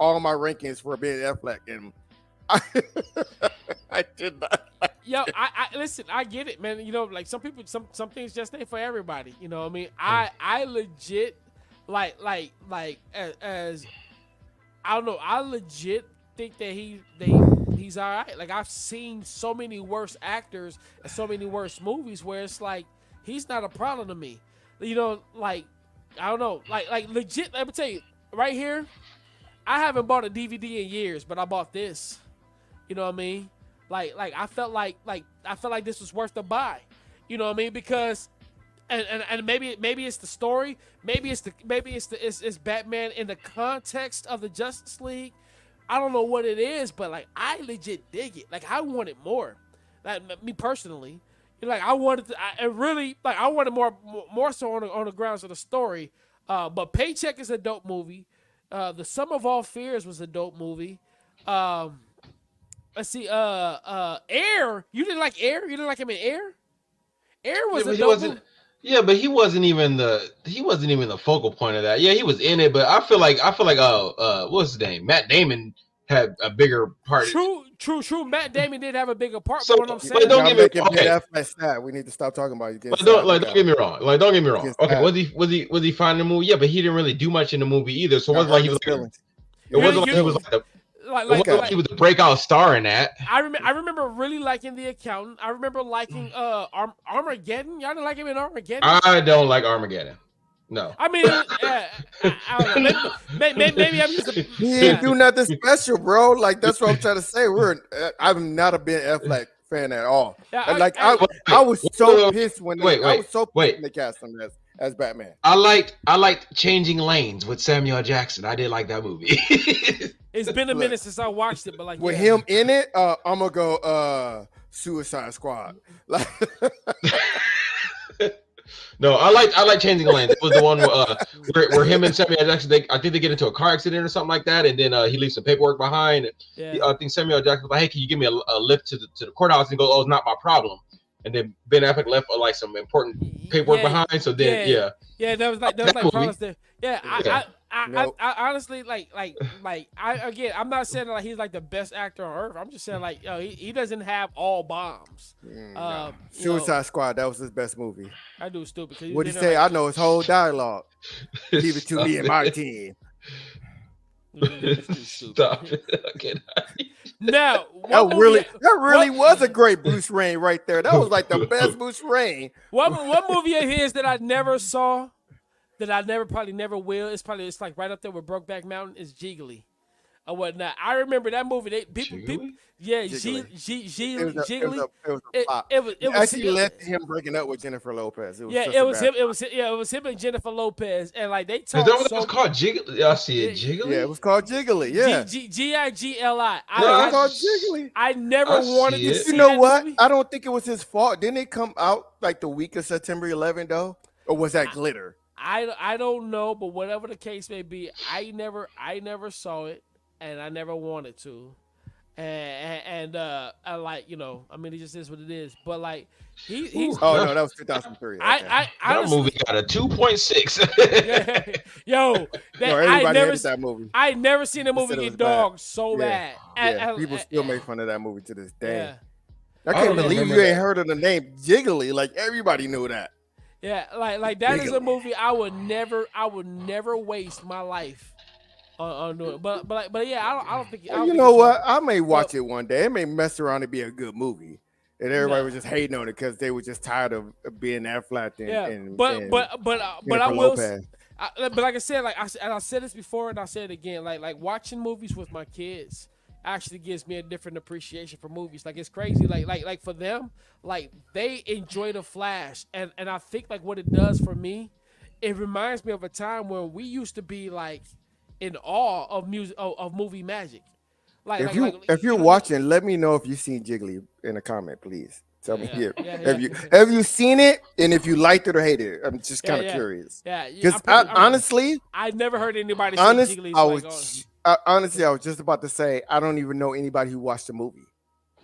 all my rankings for Ben Affleck, and I did not. Yo, I listen. I get it, man. You know, like some people, some things just ain't for everybody. You know what I mean? I legit, like as I don't know. I legit think that he's all right. Like I've seen so many worse actors and so many worse movies where it's like he's not a problem to me. You know, like I don't know, like legit. Let me tell you, right here, I haven't bought a DVD in years, but I bought this. You know what I mean? Like I felt like this was worth the buy. You know what I mean? Because and maybe it's the story, maybe it's Batman in the context of the Justice League. I don't know what it is, but like I legit dig it. Like I wanted more. Like me personally, like I wanted more so on the grounds of the story. But Paycheck is a dope movie. The Sum of All Fears was a dope movie. Let's see. Air. You didn't like Air? You didn't like him in Air? Air was a dope movie. Yeah, but he wasn't even the focal point of that. Yeah, he was in it, but I feel like what's his name? Matt Damon had a bigger part. True. Matt Damon did have a bigger part. So, but what I'm saying, don't get me wrong. We need to stop talking about you. Don't get me wrong. Like, don't get me wrong. Okay, was he fine in the movie? Yeah, but he didn't really do much in the movie either. So it wasn't like he was. It wasn't like he was like he was a breakout star in that. I remember really liking The Accountant. I remember liking Armageddon. Y'all didn't like him in Armageddon? I don't like Armageddon. No. I mean, I don't know. Maybe I'm just. He didn't do nothing special, bro. Like that's what I'm trying to say. I'm not a Ben Affleck fan at all. Yeah, I was so pissed when they cast him as Batman. I liked Changing Lanes with Samuel Jackson. I did like that movie. It's been a minute since I watched it, but like with him in it, I'm gonna go Suicide Squad. Like, no, I like Changing Lanes. It was the one where him and Samuel Jackson, I think they get into a car accident or something like that, and then he leaves some paperwork behind. Yeah. I think Samuel Jackson was like, "Hey, can you give me a lift to the courthouse?" And he goes, "Oh, it's not my problem." And then Ben Affleck left like some important paperwork behind. So then, there was like problems there. I honestly I'm not saying that like he's like the best actor on earth. I'm just saying like he doesn't have all bombs. Suicide Squad, that was his best movie. I do stupid. What'd he say? I know his whole dialogue. Leave it to me and my team. Stop. Okay. Now, That really was a great Bruce Wayne right there. That was like the best Bruce Wayne. One movie of his that I never saw, that I probably never will. It's like right up there with Brokeback Mountain is Jiggly. Or whatnot. I remember that movie. Jiggly. It was a flop. It actually led to him breaking up with Jennifer Lopez. It was him and Jennifer Lopez, and like they talked. Is that what it was called? Jiggly. I see it. Jiggly. Yeah, it was called Jiggly. Yeah. Gigli. It was called Jiggly. I never wanted to see. You know what? Movie. I don't think it was his fault. Didn't it come out like the week of September 11th though, or was that glitter? I don't know, but whatever the case may be, I never saw it. And I never wanted to, and I like, you know, I mean, it just is what it is. But like, he's oh no, that was 2003. Okay. I that movie got a 2.6. Yo, everybody hated that movie. I never seen a movie get dogged so bad. People still make fun of that movie to this day. Yeah. I can't believe you ain't heard of the name Jiggly. Like everybody knew that. Yeah, like that Jiggly is a movie I would never waste my life. But yeah, I don't think. You know what? I may watch it one day. It may mess around and be a good movie, and everybody was just hating on it because they were just tired of being that flat. But I will. But like I said, I said this before and I'll say it again. Like watching movies with my kids actually gives me a different appreciation for movies. Like it's crazy. Like for them, like they enjoy The Flash, and I think like what it does for me, it reminds me of a time when we used to be like in awe of music, of movie magic. Like if you're watching, let me know if you've seen Jiggly in a comment, please. Tell me here. Have you seen it, and if you liked it or hated it? I'm just kind of curious. Yeah, because honestly, I never heard anybody say Jiggly. Honestly, I was just about to say I don't even know anybody who watched the movie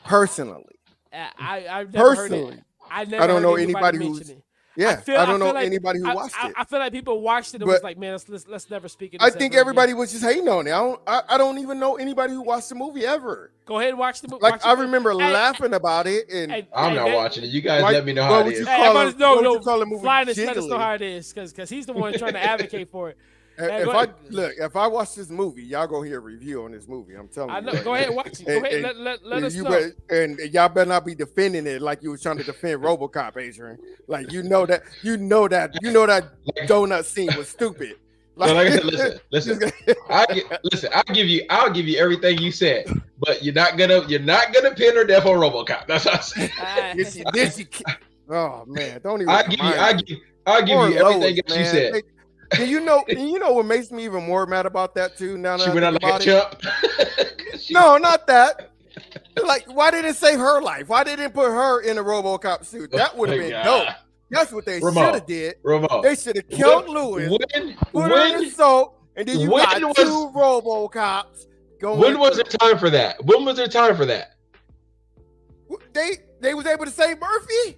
personally. I've never heard it. I don't know anybody who's. Yeah, I don't know anybody who watched it. I feel like people watched it and was like, man, let's never speak it. I think everybody was just hating on it. I don't even know anybody who watched the movie ever. Go ahead and watch the movie. Like I remember laughing about it, and I'm not watching it. You guys let me know how it is. Flying let us know how it is, because he's the one trying to advocate for it. If I watch this movie, y'all go hear a review on this movie. I'm telling you. Go ahead and watch it. Go ahead, let us know. And y'all better not be defending it like you was trying to defend RoboCop, Adrian. Like you know that donut scene was stupid. Like listen. I'll give you everything you said, but you're not gonna pin her death on RoboCop. That's what I said. Oh man, don't even. I'll give you everything that you said. You know what makes me even more mad about that too? Now she went on like a chump. No, not that. Like, why didn't it save her life? Why didn't it put her in a RoboCop suit? That would have been dope. That's what they should have did. Ramon. They should have killed Lewis, put her in soap, and then you got two RoboCops going. When was there time for that? When was there time for that? They was able to save Murphy.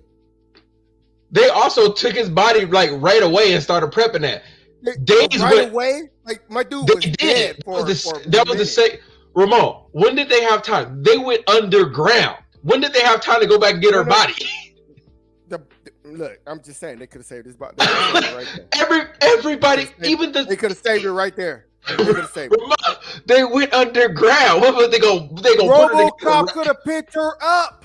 They also took his body like right away and started prepping that. Away, like my dude was dead. That was the same. Ramon, when did they have time? They went underground. When did they have time to go back and get her body? Look, I'm just saying they could have saved his body. Right there. Everybody, they could have saved it right there. They could have saved it. Ramon, they went underground. What would they go? RoboCop could have picked her up.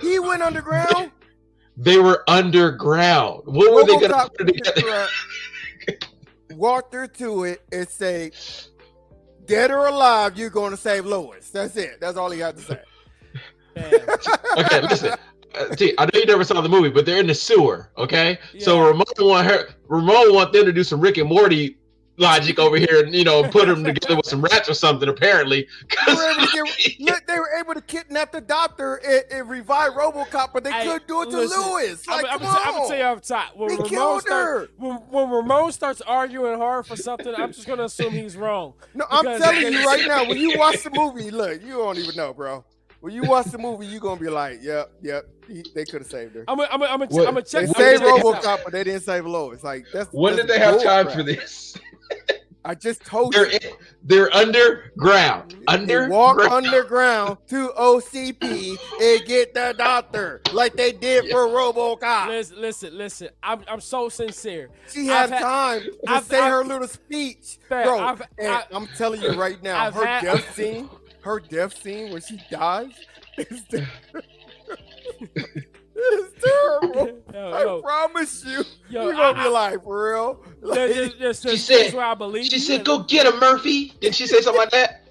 He went underground. They were underground. What were they going to put together? Walk her to it and say, dead or alive, you're going to save Lois. That's it. That's all he had to say. Okay, listen. I know you never saw the movie, but they're in the sewer, okay? Yeah. So Ramon want them to do some Rick and Morty logic over here and, put them together with some rats or something, apparently. They were able to kidnap the doctor and revive RoboCop, but they couldn't do it to Lewis. Like, I'm gonna tell you off top. They killed her. When Ramon starts arguing hard for something, I'm just gonna assume he's wrong. No, I'm telling you right now, when you watch the movie, look, you don't even know, bro. When you watch the movie, you're gonna be like, yep, they could have saved her. I'm gonna check. They saved RoboCop, but they didn't save Lois. Like, that's when did they have time for this? I just told you. They're underground. They walk underground to OCP and get the doctor like they did for RoboCop. Listen. I'm so sincere. She had time to say her little speech, bro. I'm telling you right now, her death scene when she dies is it's terrible. I promise you. You're gonna be like, for real. She said, I believe she said, "Go get him, Murphy." Did she say something like that?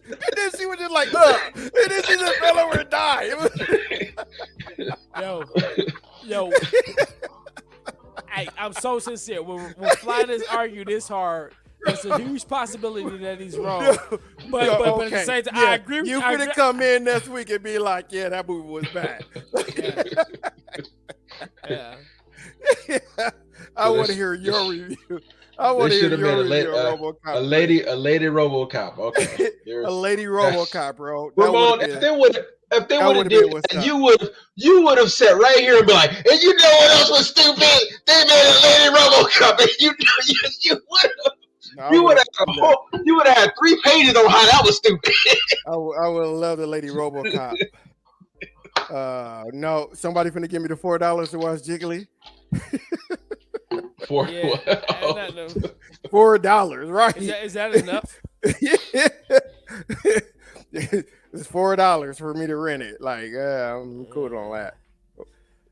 And then she was just like, "Look," and then she just fell over and died. Yo. Hey, I'm so sincere. When Flyers argue this hard, there's a huge possibility that he's wrong. But at the same time, I agree with you. You're going to come in next week and be like, yeah, that movie was bad. Yeah. I want to hear your review. I want to hear your review of RoboCop. A lady RoboCop. Okay. A lady RoboCop, bro. Ramon, if they would have did that, you would have sat right here and be like, and you know what else was stupid? They made a lady RoboCop, and you would have. You would have had 3 pages on how that was stupid. I would have loved the lady RoboCop. No, somebody finna give me the $4 to watch Jiggly. $4, right? Is that enough? It's $4 for me to rent it. Like, I'm cool on that.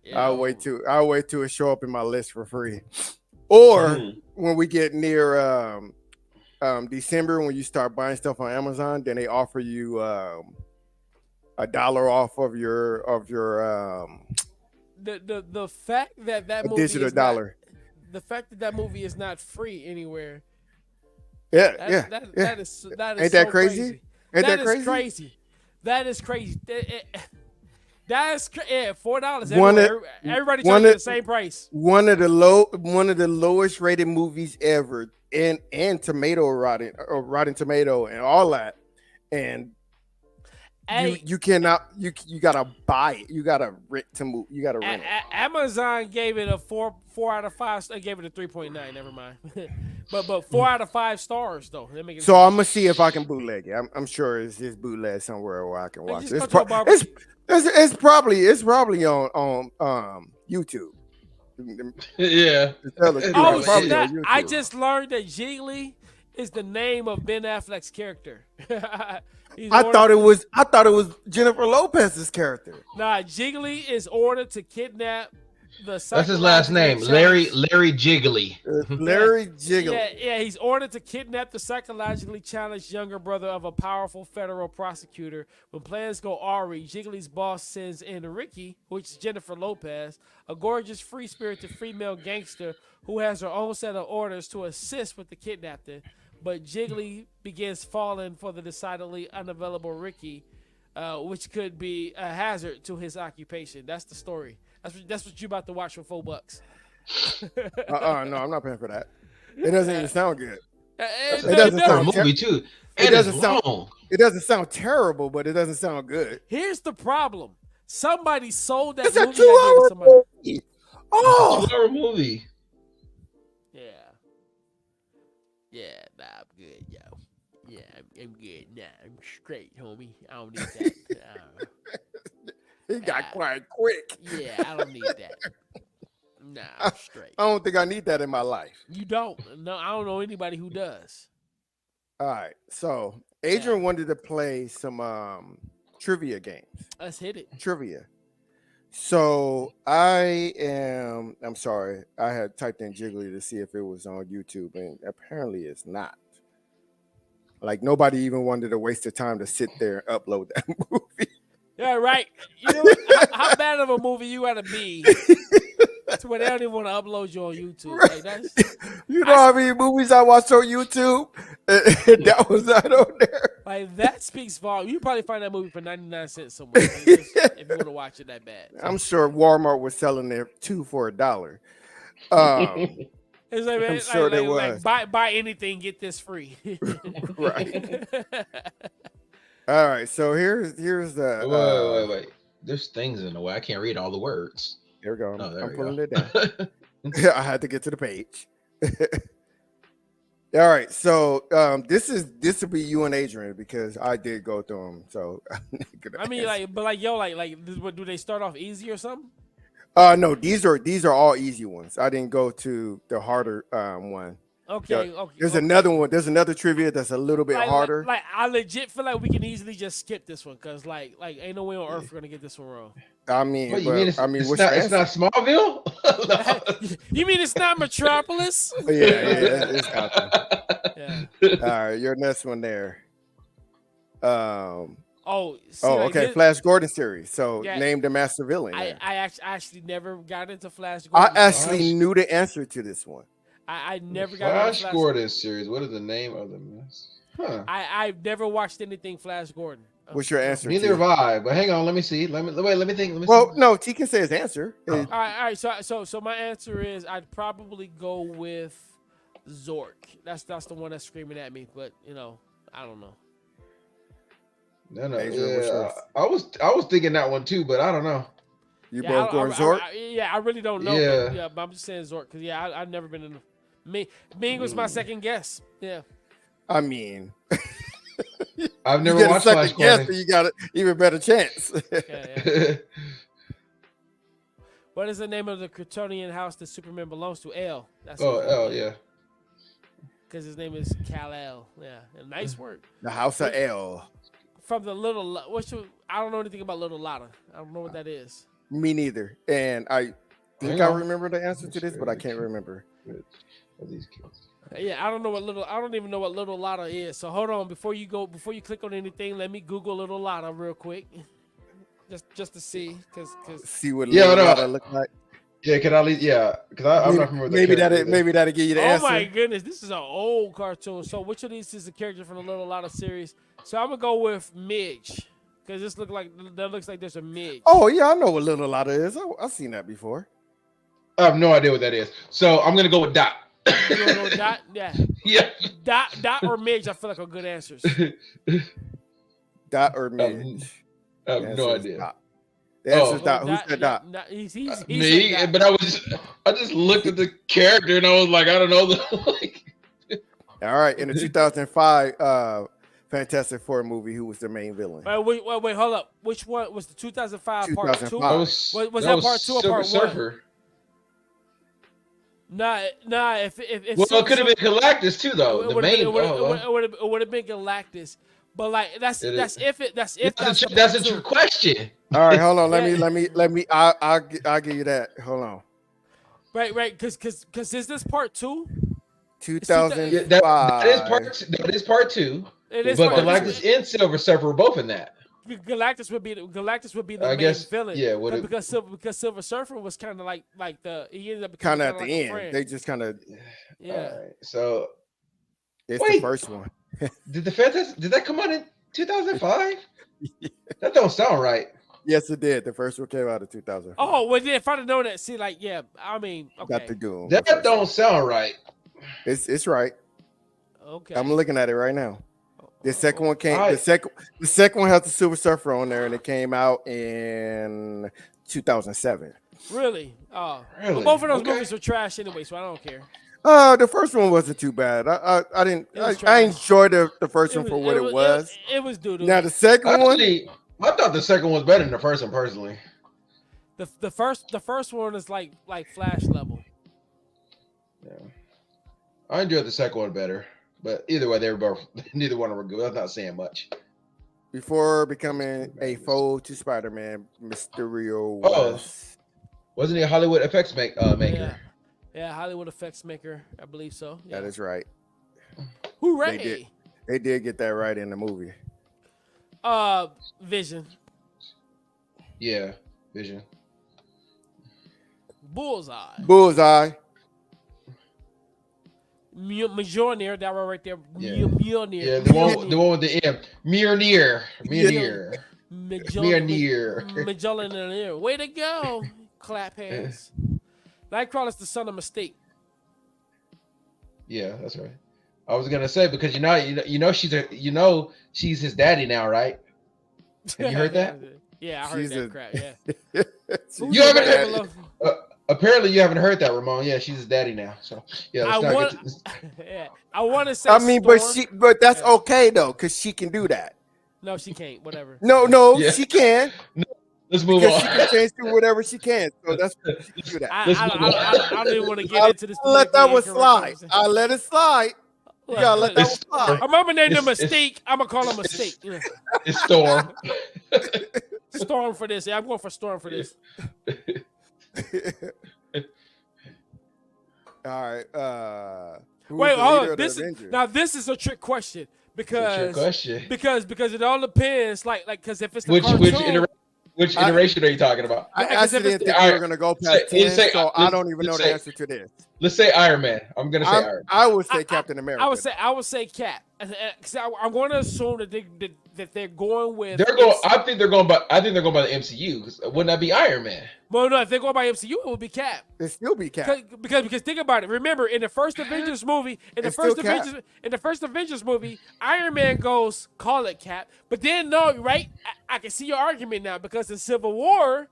Yeah. I'll wait till it show up in my list for free. Or when we get near December, when you start buying stuff on Amazon, then they offer you $1 off of your the fact that movie digital dollar. The fact that movie is not free anywhere. That is Ain't that crazy? Ain't that crazy? That is crazy. That's $4 everywhere. Everybody charges the same price. One of the lowest rated movies ever, and Rotten Tomato and all that, and you cannot you gotta buy it. You gotta rent it. Amazon gave it a 4 out of 5. I gave it a 3.9. Never mind. but 4 out of 5 stars though. So I'm gonna see if I can bootleg it. I'm sure it's just bootleg somewhere where I can watch it. It's probably on YouTube. Yeah. I just learned that Jiggly is the name of Ben Affleck's character. I thought it was Jennifer Lopez's character. Nah, Jiggly is ordered to kidnap that's his last name, Larry Jiggly. Larry Jiggly. Yeah, he's ordered to kidnap the psychologically challenged younger brother of a powerful federal prosecutor. When plans go awry, Jiggly's boss sends in Ricky, which is Jennifer Lopez, a gorgeous, free-spirited female gangster who has her own set of orders to assist with the kidnapping. But Jiggly begins falling for the decidedly unavailable Ricky, which could be a hazard to his occupation. That's the story. That's what you about to watch for $4. No, I'm not paying for that. It doesn't even sound good. It doesn't sound movie too. It doesn't sound terrible, but it doesn't sound good. Here's the problem: somebody sold that it's movie. It's a 2-hour movie. Oh, 2-hour movie. Yeah, nah, I'm good, yo. Yeah, I'm good. Nah, I'm straight, homie. I don't need that. He got quiet quick. Yeah, I don't need that. Nah, I'm straight. I don't think I need that in my life. You don't? No, I don't know anybody who does. All right, so Adrian wanted to play some trivia games. Let's hit it. Trivia. So I'm sorry, I had typed in Jiggly to see if it was on YouTube, and apparently it's not. Like, nobody even wanted to waste the time to sit there and upload that movie. Yeah, right. You know how bad of a movie you gotta be to where they don't even want to upload you on YouTube. Right. Like, how many movies I watched on YouTube? And that was not on there. Like, that speaks volume. You probably find that movie for 99 cents somewhere if you want to watch it that bad. I'm sure Walmart was selling their 2 for $1. It's like, I'm sure they was. Like, buy anything, get this free. Right. All right, so here's the wait. There's things in the way. I can't read all the words. There we go. Oh, I'm pulling it down. I had to get to the page. All right, so this will be you and Adrian because I did go through them. So I mean, like, but like, yo, do they start off easy or something? no, these are all easy ones. I didn't go to the harder one. Okay, There's okay. another one. There's another trivia that's a little bit harder. Like, I legit feel like we can easily just skip this one because like ain't no way on earth we're gonna get this one wrong. I mean, What, you mean it's what's not, your it's not Smallville? You mean it's not Metropolis? yeah, it's Gotham. Yeah. All right, your next one there. Okay, Flash Gordon series. So name the master villain. I actually never got into Flash Gordon. I actually knew the answer to this one. I never got into Flash Gordon series. What is the name of the mess? Huh. I've never watched anything Flash Gordon. What's your answer? Neither have I. But hang on, let me see. Let me think. Well, no, T can say his answer. All right. So my answer is I'd probably go with Zork. That's the one that's screaming at me. But I don't know. No. Yeah, I was thinking that one too, but I don't know. You both going Zork? I really don't know. Yeah, but I'm just saying Zork because I've never been in. Ming was my second guess. Yeah. I mean, I've never watched Flash Gordon. So you got an even better chance. Yeah. What is the name of the Kryptonian house that Superman belongs to? L. That's L, yeah. Because his name is Kal-El. Yeah, and nice work. The House of L. From the Little, I don't know anything about Little Lotta. I don't know what that is. Me neither. And I think I remember the answer to this, but I can't remember. These kids. Yeah, I don't even know what Little Lotta is. So hold on, before you click on anything, let me Google Little Lotta real quick, just to see, because see what Little Lotta look like. Yeah, can I leave? Yeah, because I'm not familiar with maybe that'll give you the answer. Oh my goodness, this is an old cartoon. So which of these is a character from the Little Lotta series? So I'm gonna go with Midge, because this looks like there's a Midge. Oh yeah, I know what Little Lotta is. I've seen that before. I have no idea what that is. So I'm gonna go with Dot. You wanna go with Dot? Yeah. Yeah. Dot or Midge, I feel like are good answers. Dot or Midge? I have no idea. Dot. The answer's Dot. Who's that Dot? He's me, Dot. but I just looked at the character and I was like, I don't know. All right, in the 2005 Fantastic Four movie, who was the main villain? Wait, hold up. Which one was the 2005 part 2? Was that part 2 or part 1? Surfer. Nah. If well, it could have been Galactus too, though. It would have been Galactus, but like that's if that's a true question. All right, hold on. Let me. I'll give you that. Hold on. Right. Because is this part 2? 2005. That is part 2. It is. But Galactus and Silver Surfer were both in that. Galactus would be the main villain. Yeah, because Silver Surfer was kind of like he ended up kind of at like the end. They just kind of Right, so it's the first one. Did that come out in 2005? That don't sound right. Yes, it did. The first one came out in 2005. Oh, well, if I'd have known that, I mean, okay. Got the goon. That don't sound right. It's right. Okay. I'm looking at it right now. The second one came. The second one has the Silver Surfer on there, and it came out in 2007. Really? Oh, really? Well, both of those movies were trash anyway, so I don't care. The first one wasn't too bad. I enjoyed the first one for what it was. It was doo-doo. Now the second one. I thought the second one was better than the first one personally. The first one is like Flash level. Yeah, I enjoyed the second one better. But either way, they were both. Neither one were good. That's not saying much. Before becoming a foe to Spider-Man, Mysterio wasn't he a Hollywood effects maker? Yeah, Hollywood effects maker. I believe so. Yeah. That is right. Hooray! They did get that right in the movie. Vision. Yeah, Vision. Bullseye. Mjolnir, that one right there. Yeah. Mjolnir. Yeah, the one with the M. Mjolnir. Mjolnir. Way to go. Clap hands. Nightcrawler's the son of Mistake. Yeah, that's right. I was gonna say because she's his daddy now, right? Have you heard that? Yeah, I heard that crap. Yeah. You haven't heard? Apparently, you haven't heard that, Ramon. Yeah, she's his daddy now. So yeah, let's not get to Yeah, I want to say. I mean, but that's okay though, because she can do that. No, she can't. Whatever. No, Yeah. she can. Let's move Because on. she can change to whatever she can. So that's she can do that. I don't even want to get into this. I'll let that one politically slide. incorrect conversation. I'll let it slide. You gotta let that one slide. I'm gonna name them Mistake. I'm gonna call them Mistake. Yeah. It's Storm. Storm for this. Yeah, I'm going for Storm for this. All right. Who's Wait, the hold leader on. of the Avengers? This is a trick question because question. because it all depends. Like because if it's the Which cartoon, which iteration are you talking about? I because if actually it's didn't think we were gonna go past 10, so I don't even know the answer to this. Let's say Iron Man. I'm gonna say Iron Man. I would say Captain America. I would say Cap. Because I'm going to assume that they're going with. I think they're going by the MCU. 'Cause wouldn't that be Iron Man? Well, no, if they go by MCU, it would be Cap. It still be Cap. Because think about it. Remember, in the first Avengers movie, in the first Avengers movie, Iron Man goes, call it Cap. But then no, right? I can see your argument now because in Civil War,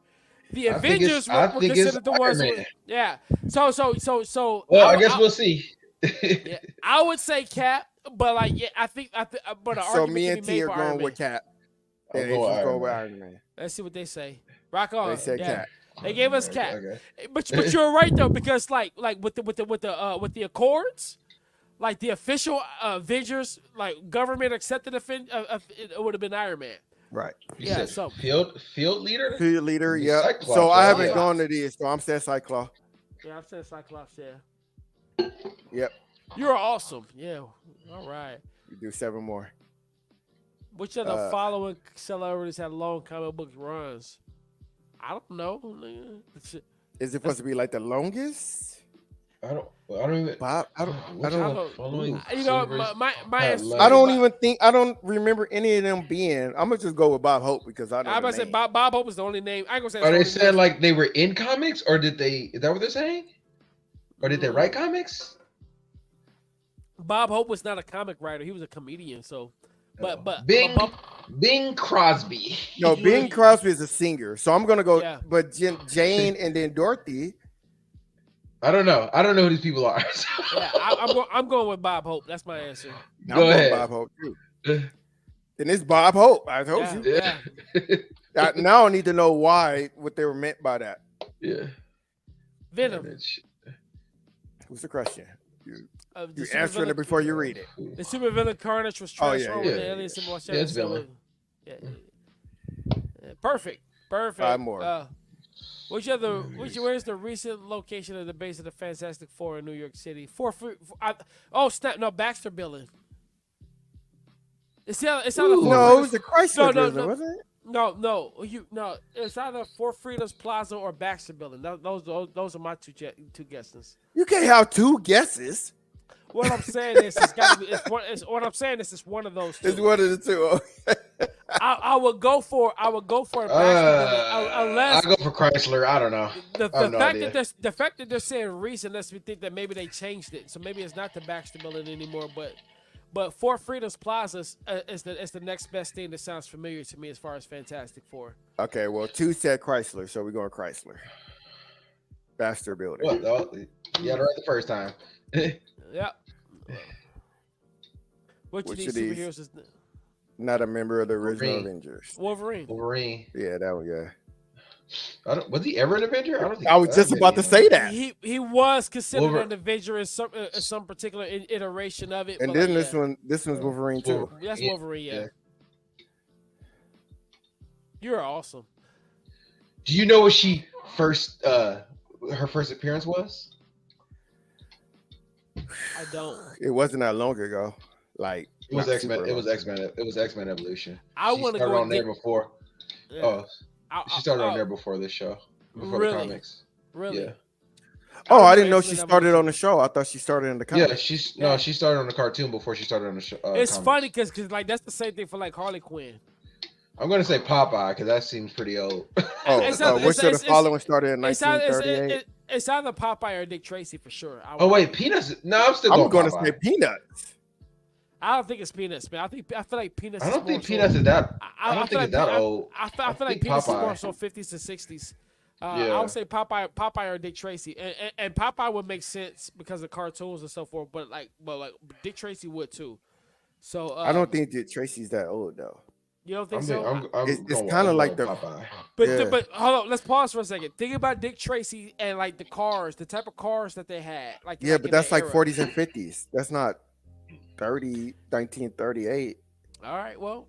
the Avengers were considered the ones. Yeah. So. Well, I guess we'll see. Yeah, I would say Cap, but like, yeah, I think, but so me and T are going with Cap. Yeah, go with Iron Man. Let's see what they say. Rock on. They said Cap. They gave us Cap. Okay. But you're right though, because like with the Accords, like the official Avengers, like government accepted it would have been Iron Man. Right. Yeah. So field leader. Field leader. Yeah. Cyclops, So I haven't yeah. gone to these. So I'm saying Cyclops. yeah, I'm saying Cyclops. Yeah. Yep. You're awesome. Yeah. All right. You do 7 more. Which of the following celebrities had long comic book runs? I don't know. Is it supposed to be like the longest? I don't even. Bob, I don't. You know, my answer. I don't even think. I don't remember any of them being. I'm gonna just go with Bob Hope because I know. I'm gonna say Bob Hope is the only name. I ain't gonna say. Are they saying like they were in comics, or did they? Is that what they're saying? Or did they write comics? Bob Hope was not a comic writer; he was a comedian. So, but Bing Crosby. No, Bing Crosby is a singer. So I'm gonna go. Yeah. But Jane and then Dorothy. I don't know. I don't know who these people are. Yeah, I'm going with Bob Hope. That's my answer. I'm going Bob Hope too. And it's Bob Hope. I told you. Yeah. Now I need to know what they were meant by that. Yeah. Venom. What's the question? You answering it before you read it. The supervillain Carnage was transformed with the aliens in Washington. It's villain. Yeah. Perfect. 5 more. Where's the recent location of the base of the Fantastic Four in New York City? Baxter Building. It's either it was the Chrysler Building, wasn't it? No. It's either Fort Freedom's Plaza or Baxter Building. Those are my two guesses. You can't have 2 guesses. What I'm saying is, it's one of those two. It's one of the two. Okay. I would go for Baxter Building unless I go for Chrysler. I don't know. The fact that they're saying recent lets me think that maybe they changed it, so maybe it's not the Baxter Building anymore. But Fort Freedom's Plaza is the next best thing that sounds familiar to me as far as Fantastic Four. Okay, well, 2 said Chrysler, so we're going Chrysler. Baxter Building. What? You got it right the first time. Yep. Which of these superheroes is not a member of the original Avengers? Wolverine. Yeah, that one. Yeah. Was he ever an Avenger? I don't think. I was just about to say that. He was considered an Avenger in some particular iteration of it. And then this one's Wolverine too. That's Wolverine. Yeah. You're awesome. Do you know what her first appearance was? I don't. It wasn't that long ago. Like it was X-Men. It was X-Men. It was X-Men Evolution. I want to go on there before. Yeah. She started on there before this show. Before the comics. Really? Yeah. Oh, I didn't know she started on the show. I thought she started in the comics. Yeah, she started on the cartoon before she started on the show. It's funny because like that's the same thing for like Harley Quinn. I'm gonna say Popeye because that seems pretty old. Which of the following started in 1938? It's either Popeye or Dick Tracy for sure. Peanuts. No, I'm going to say Peanuts. I don't think it's Peanuts, man. I feel like Peanuts. I don't think Peanuts is that. I don't think it's that old. I feel like Peanuts is more so 50s to 60s. I would say Popeye or Dick Tracy, and Popeye would make sense because of cartoons and so forth. But Dick Tracy would too. So I don't think that Tracy's that old though. You don't think so? It's kind of like the. Popeye. But hold on, let's pause for a second. Think about Dick Tracy and like the cars, the type of cars that they had. But that's like 40s and 50s. That's not 1938. All right, well,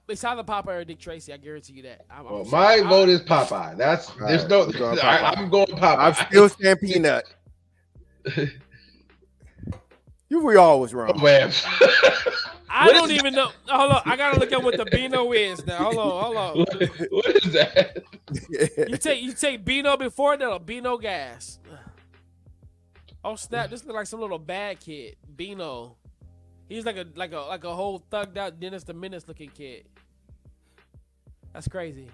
it's either Popeye or Dick Tracy. I guarantee you that. My vote is Popeye. There's no. I'm going Popeye. I'm still saying Peanut. We always wrong. Oh, man. I don't even know. Hold on, I gotta look up what the Beano is now. Hold on. What is that? You take Beano before that, Beano gas. Oh snap! This looks like some little bad kid. Beano. He's like a whole thugged out Dennis the Menace looking kid. That's crazy.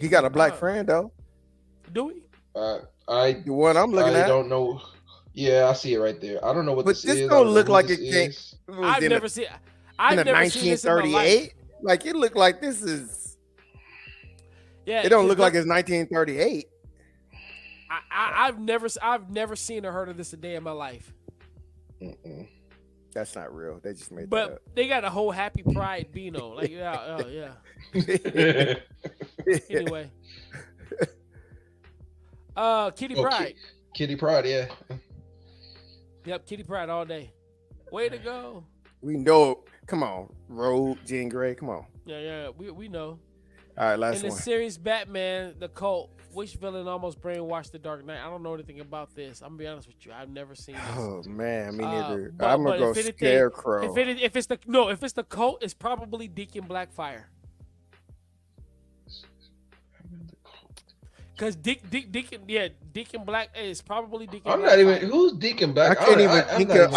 He got a black friend though. Do we? The one I'm looking at. I don't know. Yeah, I see it right there. I don't know what this is. But this don't look like it came. I've never seen. I've never 1938. Like it looked like this is. Yeah, it don't look like it's 1938. I've never seen or heard of this a day in my life. That's not real. They just made. But that up. they got a whole Happy Pride Beano. Like yeah. Anyway, Kitty Pride. Kitty Pride, yeah. Yep, Kitty Pride all day. Way to go. We know. Come on, Rogue, Jean Grey. Come on. Yeah. We know. All right, last one. In the series Batman, the Cult, which villain almost brainwashed the Dark Knight? I don't know anything about this. I'm gonna be honest with you. I've never seen this. Oh man, me neither. I'm gonna go Scarecrow. If it's the Cult, it's probably Deacon Blackfire. Because Deacon Black is probably Deacon. I'm not even. Who's Deacon Black? I can't even think of.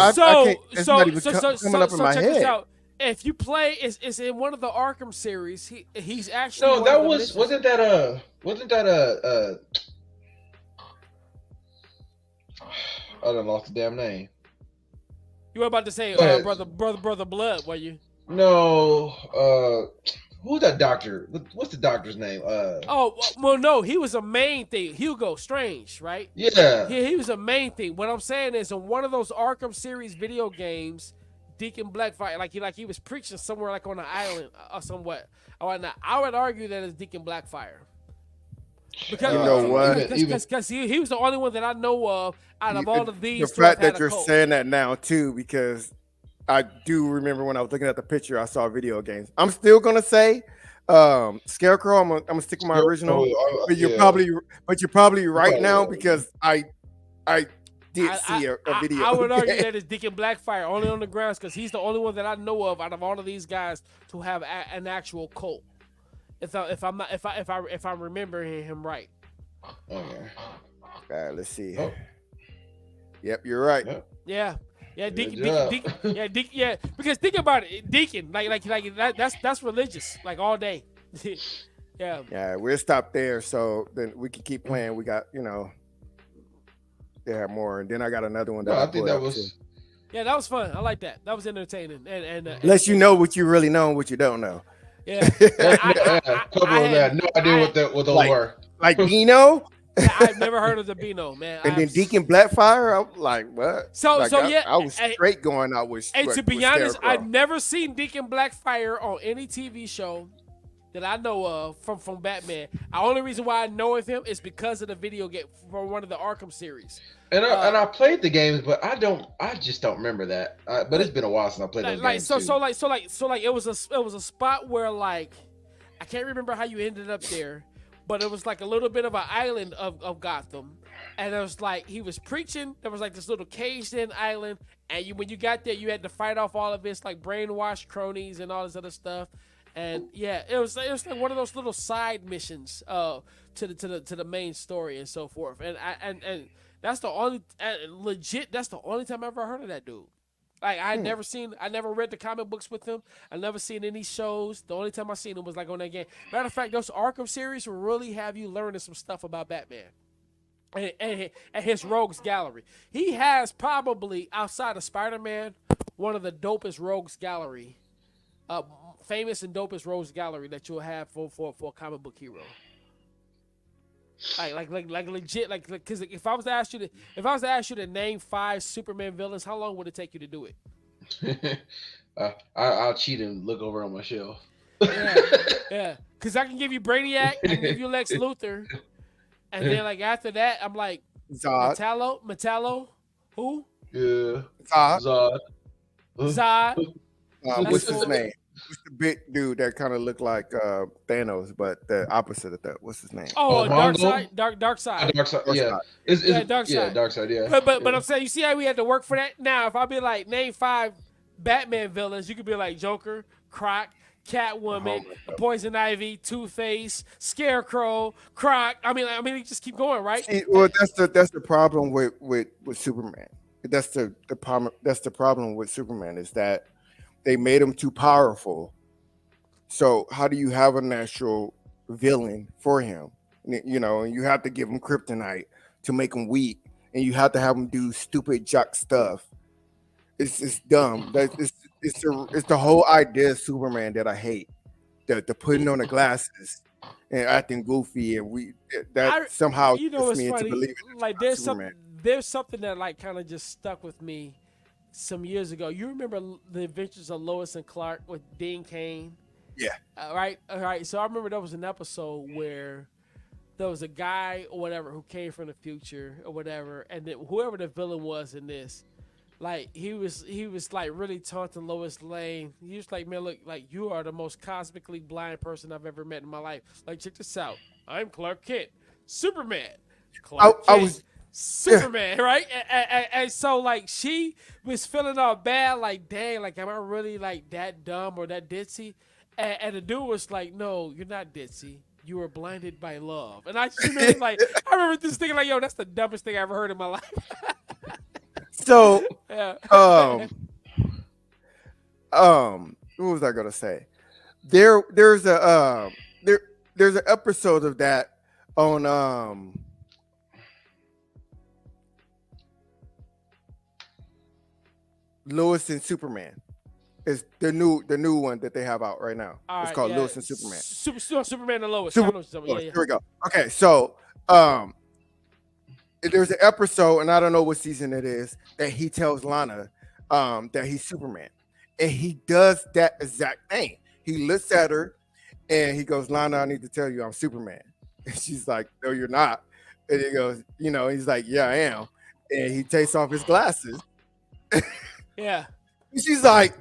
It's not even coming up in my head. If you play, it's in one of the Arkham series. He's actually wasn't that I done lost the damn name. You were about to say brother Blood, were you? No, who's that doctor? What's the doctor's name? No, he was a main thing. Hugo Strange, right? Yeah. He was a main thing. What I'm saying is, in one of those Arkham series video games, Deacon Blackfire, like he was preaching somewhere like on an island or somewhat. I would argue that it's Deacon Blackfire. Because you know what? Because he was the only one that I know of out of all of these. The fact that you're saying that now too, because I do remember when I was looking at the picture, I saw video games. I'm still gonna say Scarecrow. I'm gonna stick with my original. But you're probably right now because I did see a video. I would argue that it's Deacon Blackfire only on the grounds because he's the only one that I know of out of all of these guys to have an actual cult. If I'm remembering him right. Okay. All right, let's see. Oh. Yep, you're right. Yeah. Deacon. Because think about it, Deacon, like that's religious, like all day. Yeah. Yeah, we'll stop there so then we can keep playing. We got, yeah, more, and then I got another one that I think that was. Too. Yeah, that was fun. I like that. That was entertaining, and unless you know what you really know and what you don't know. Yeah, I had no idea what those were. Like Beano. I've never heard of the Beano, man. And then Deacon Blackfire, I'm like, what? I was straight going out with. And to be honest, Scarecrow. I've never seen Deacon Blackfire on any TV show that I know of from Batman. The only reason why I know of him is because of the video game from one of the Arkham series. And I played the games, but I just don't remember that. But it's been a while since I played those games. So it was a spot where like I can't remember how you ended up there, but it was like a little bit of an island of Gotham, and it was like he was preaching. There was like this little caged-in island, and when you got there, you had to fight off all of his like brainwashed cronies and all this other stuff. And yeah, it was like one of those little side missions to the main story and so forth. And that's the only legit. That's the only time I ever heard of that dude. Like I never read the comic books with him. I never seen any shows. The only time I seen him was like on that game. Matter of fact, those Arkham series will really have you learning some stuff about Batman and his rogues gallery. He has probably outside of Spider-Man one of the dopest rogues gallery. Famous and dopest rogues gallery that you'll have for a comic book hero. Like legit, like because if I was to ask you to name 5 Superman villains, how long would it take you to do it? I'll cheat and look over on my shelf. Yeah. Because I can give you Brainiac, I can give you Lex Luthor, and then like after that, I'm like Zod. Metallo, who? Yeah. Zod. Zod. What's his name? What's the big dude that kind of looked like Thanos, but the opposite of that? What's his name? Oh, Dark Mongo? Side. Dark Side. Dark Side. Yeah. Dark Side. Dark Side. Yeah. But I'm saying, you see how we had to work for that? Now, if I be like, name 5 Batman villains, you could be like Joker, Croc, Catwoman, Poison Ivy, Two-Face, Scarecrow, Croc. I mean, you just keep going, right? Well, that's the problem with Superman. That's the problem. That's the problem with Superman is that they made him too powerful. So how do you have a natural villain for him? You know, and you have to give him kryptonite to make him weak, and you have to have him do stupid jock stuff. It's dumb. It's the whole idea of Superman that I hate. The putting on the glasses and acting goofy, and somehow gets me into believing like there's something that like kind of just stuck with me some years ago. You remember the Adventures of Lois and Clark with Dean Cain? Yeah. All right. So I remember there was an episode where there was a guy or whatever who came from the future or whatever, and then whoever the villain was in this, like he was like really taunting Lois Lane. He was like, man, look, like you are the most cosmically blind person I've ever met in my life. Like, check this out. I'm Clark Kent, Superman. Clark Kent. Superman, right? And so like she was feeling all bad, like dang, like am I really like that dumb or that ditzy? And the dude was like, no, you're not ditzy. You were blinded by love. And I just remember like I remember this thinking like, yo, that's the dumbest thing I ever heard in my life. So yeah. What was I gonna say? There's an episode of that on Lois and Superman. It's the new one that they have out right now. It's called Lois and Superman. Superman and Lois. Here we go. Okay, so there's an episode, and I don't know what season it is, that he tells Lana that he's Superman, and he does that exact thing. He looks at her, and he goes, "Lana, I need to tell you I'm Superman." And she's like, "No, you're not." And he goes, he's like, "Yeah, I am." And he takes off his glasses. Yeah. And she's like,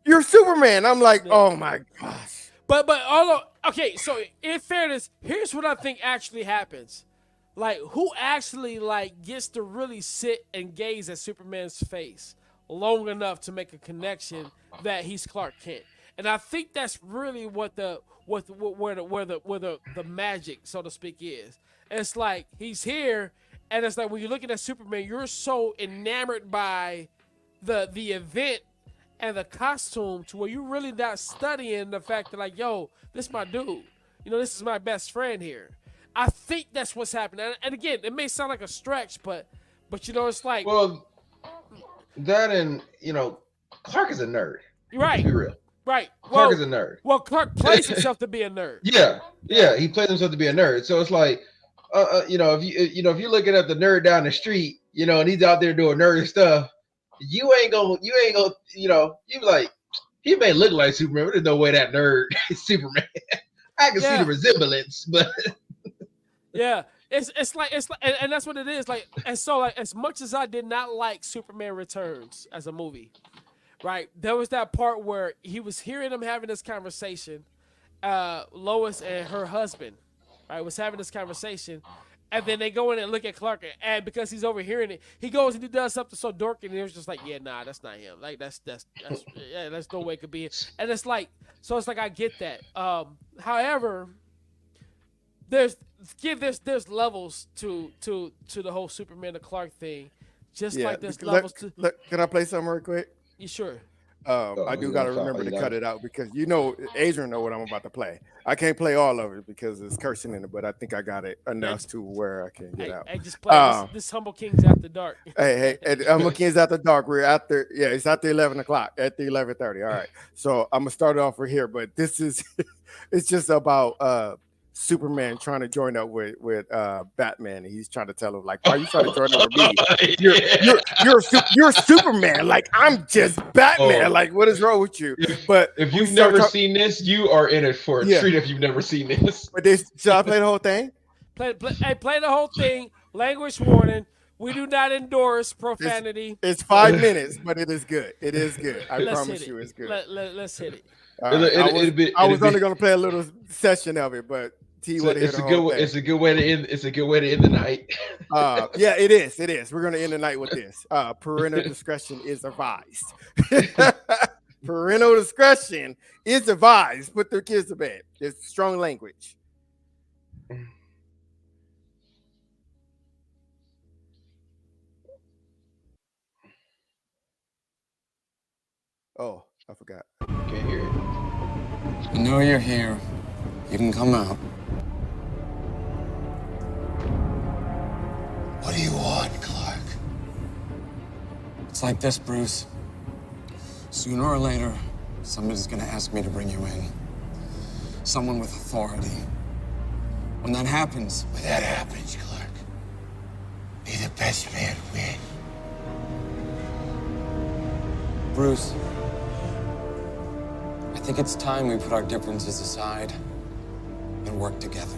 "You're Superman." I'm like, "Oh my gosh." But although okay, so in fairness, here's what I think actually happens. Like, who actually like gets to really sit and gaze at Superman's face long enough to make a connection that he's Clark Kent? And I think that's really where the magic, so to speak, is. And it's like he's here, and it's like when you're looking at Superman, you're so enamored by the event and the costume to where you're really not studying the fact that like, yo, this is my dude. This is my best friend here. I think that's what's happening. And again, it may sound like a stretch, but it's like, well, that and Clark is a nerd. Right. Let's be real. Right. Clark is a nerd. Well, Clark plays himself to be a nerd. Yeah, he plays himself to be a nerd. So it's like, if you're looking at the nerd down the street, and he's out there doing nerd stuff, you ain't gonna, you be like, he may look like Superman, but there's no way that nerd is Superman. I can see the resemblance, but yeah, it's like, and that's what it is. Like, and so like, as much as I did not like Superman Returns as a movie, right? There was that part where he was hearing them having this conversation, Lois and her husband, right, was having this conversation, and then they go in and look at Clark, and because he's overhearing it, he goes and he does something so dorky, and he was just like, yeah, nah, that's not him. Like that's no way it could be. And it's like, so it's like I get that. However, there's levels to the whole Superman to Clark thing, just like there's levels to. Can I play something real quick? You sure? I do got to remember to cut it out because Adrian know what I'm about to play. I can't play all of it because there's cursing in it, but I think I got it enough to where I can get out. Hey, just play this Humble Kingz After Dark. hey, Humble Kingz After Dark. We're after, it's after 11 o'clock, at the 11:30. All right, so I'm gonna start it off right here, but this is, it's just about Superman trying to join up with Batman, and he's trying to tell him like, "Why are you trying to join up with me? You're Superman. Like I'm just Batman. Like what is wrong with you?" But if you've never seen this, you are in it for a treat. If you've never seen this, but should I play the whole thing? Play the whole thing. Language warning. We do not endorse profanity. It's 5 minutes, but it is good. It is good. I promise you, it's good. Let's hit it. Right. I was only going to play a little session of it, but it's a good way to end. It's a good way to end the night. Yeah, it is. It is. We're going to end the night with this. Parental discretion is advised. Parental discretion is advised. Put their kids to bed. It's strong language. Oh, I forgot. Can't hear it. I know you're here. You can come out. What do you want, Clark? It's like this, Bruce. Sooner or later, somebody's gonna ask me to bring you in. Someone with authority. When that happens... When that happens, Clark, may the best man win. Bruce, I think it's time we put our differences aside and work together.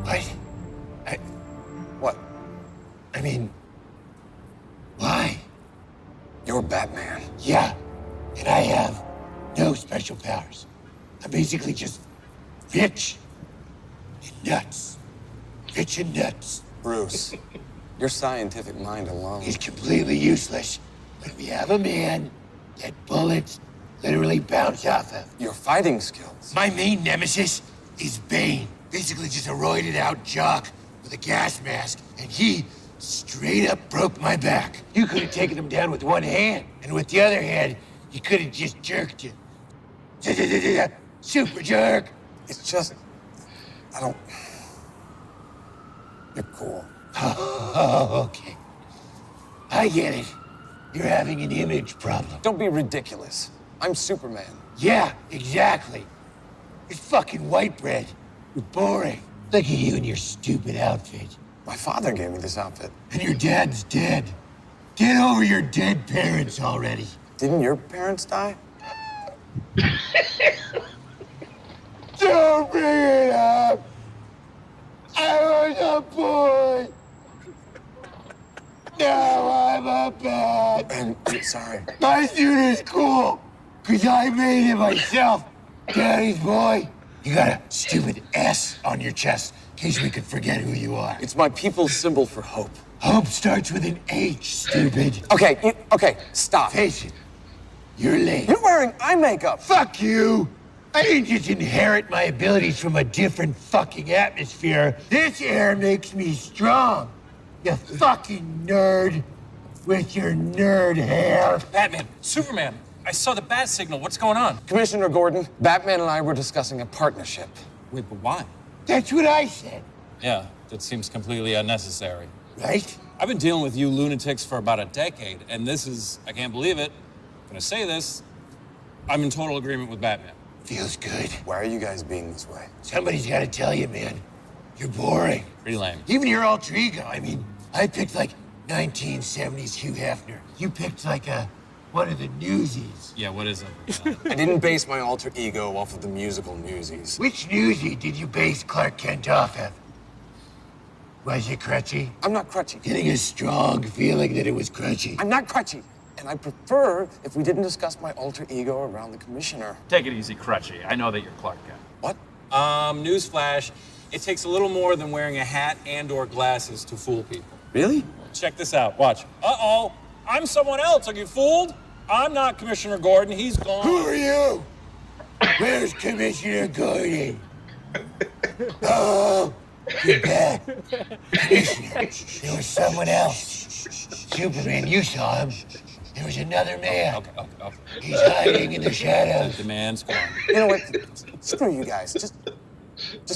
What? What? I mean, why? You're Batman. Yeah, and I have no special powers. I'm basically just rich and nuts. Rich and nuts. Bruce, your scientific mind alone is completely useless when we have a man that bullets literally bounce off of. Your fighting skills. My main nemesis is Bane. Basically just a roided out jock with a gas mask, and he straight up broke my back. You could have taken him down with one hand, and with the other hand, you could have just jerked him. Super jerk. It's just, I don't... You're cool. Oh, okay. I get it. You're having an image problem. Don't be ridiculous. I'm Superman. Yeah, exactly. You're fucking white bread. You're boring. Look at you in your stupid outfit. My father gave me this outfit. And your dad's dead. Get over your dead parents already. Didn't your parents die? Don't bring it up! I was a boy! Now I'm a bat! I'm sorry. My suit is cool, because I made it myself. Daddy's boy. You got a stupid S on your chest, in case we could forget who you are. It's my people's symbol for hope. Hope starts with an H, stupid. Okay, stop. Face it, you're late. You're wearing eye makeup. Fuck you! I didn't just inherit my abilities from a different fucking atmosphere. This air makes me strong. You fucking nerd with your nerd hair. Batman, Superman, I saw the bat signal. What's going on? Commissioner Gordon, Batman and I were discussing a partnership. Wait, but why? That's what I said. Yeah, that seems completely unnecessary. Right? I've been dealing with you lunatics for about a decade, and this is, I can't believe it. I'm gonna say this, I'm in total agreement with Batman. Feels good. Why are you guys being this way? Somebody's gotta tell you, man. You're boring. Pretty lame. Even your alter ego. I mean, I picked like 1970s Hugh Hefner. You picked like one of the Newsies. Yeah, what is it? I didn't base my alter ego off of the musical Newsies. Which Newsie did you base Clark Kent off of? Was it crutchy? I'm not crutchy. Getting a strong feeling that it was crutchy. I'm not crutchy. And I prefer if we didn't discuss my alter ego around the commissioner. Take it easy, Crutchy. I know that you're Clark Kent. What? Newsflash. It takes a little more than wearing a hat and/or glasses to fool people. Really? Check this out. Watch. Uh-oh. I'm someone else. Are you fooled? I'm not Commissioner Gordon. He's gone. Who are you? Where's Commissioner Gordon? Oh, you're back. Commissioner, there was someone else. Superman, you saw him. There was another man. Okay. He's hiding in the shadows. The man's gone. You know what? Screw you guys. Just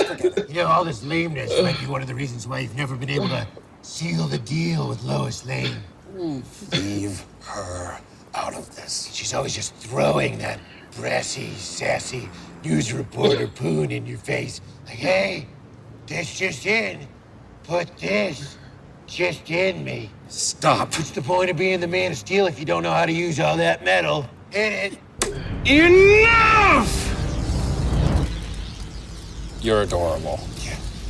forget it. You know, all this lameness might be one of the reasons why you've never been able to seal the deal with Lois Lane. Leave her out of this. She's always just throwing that brassy, sassy news reporter poon in your face. Like, hey, this just in. Put this just in me. Stop. What's the point of being the Man of Steel if you don't know how to use all that metal? Hit it. Enough! You're adorable.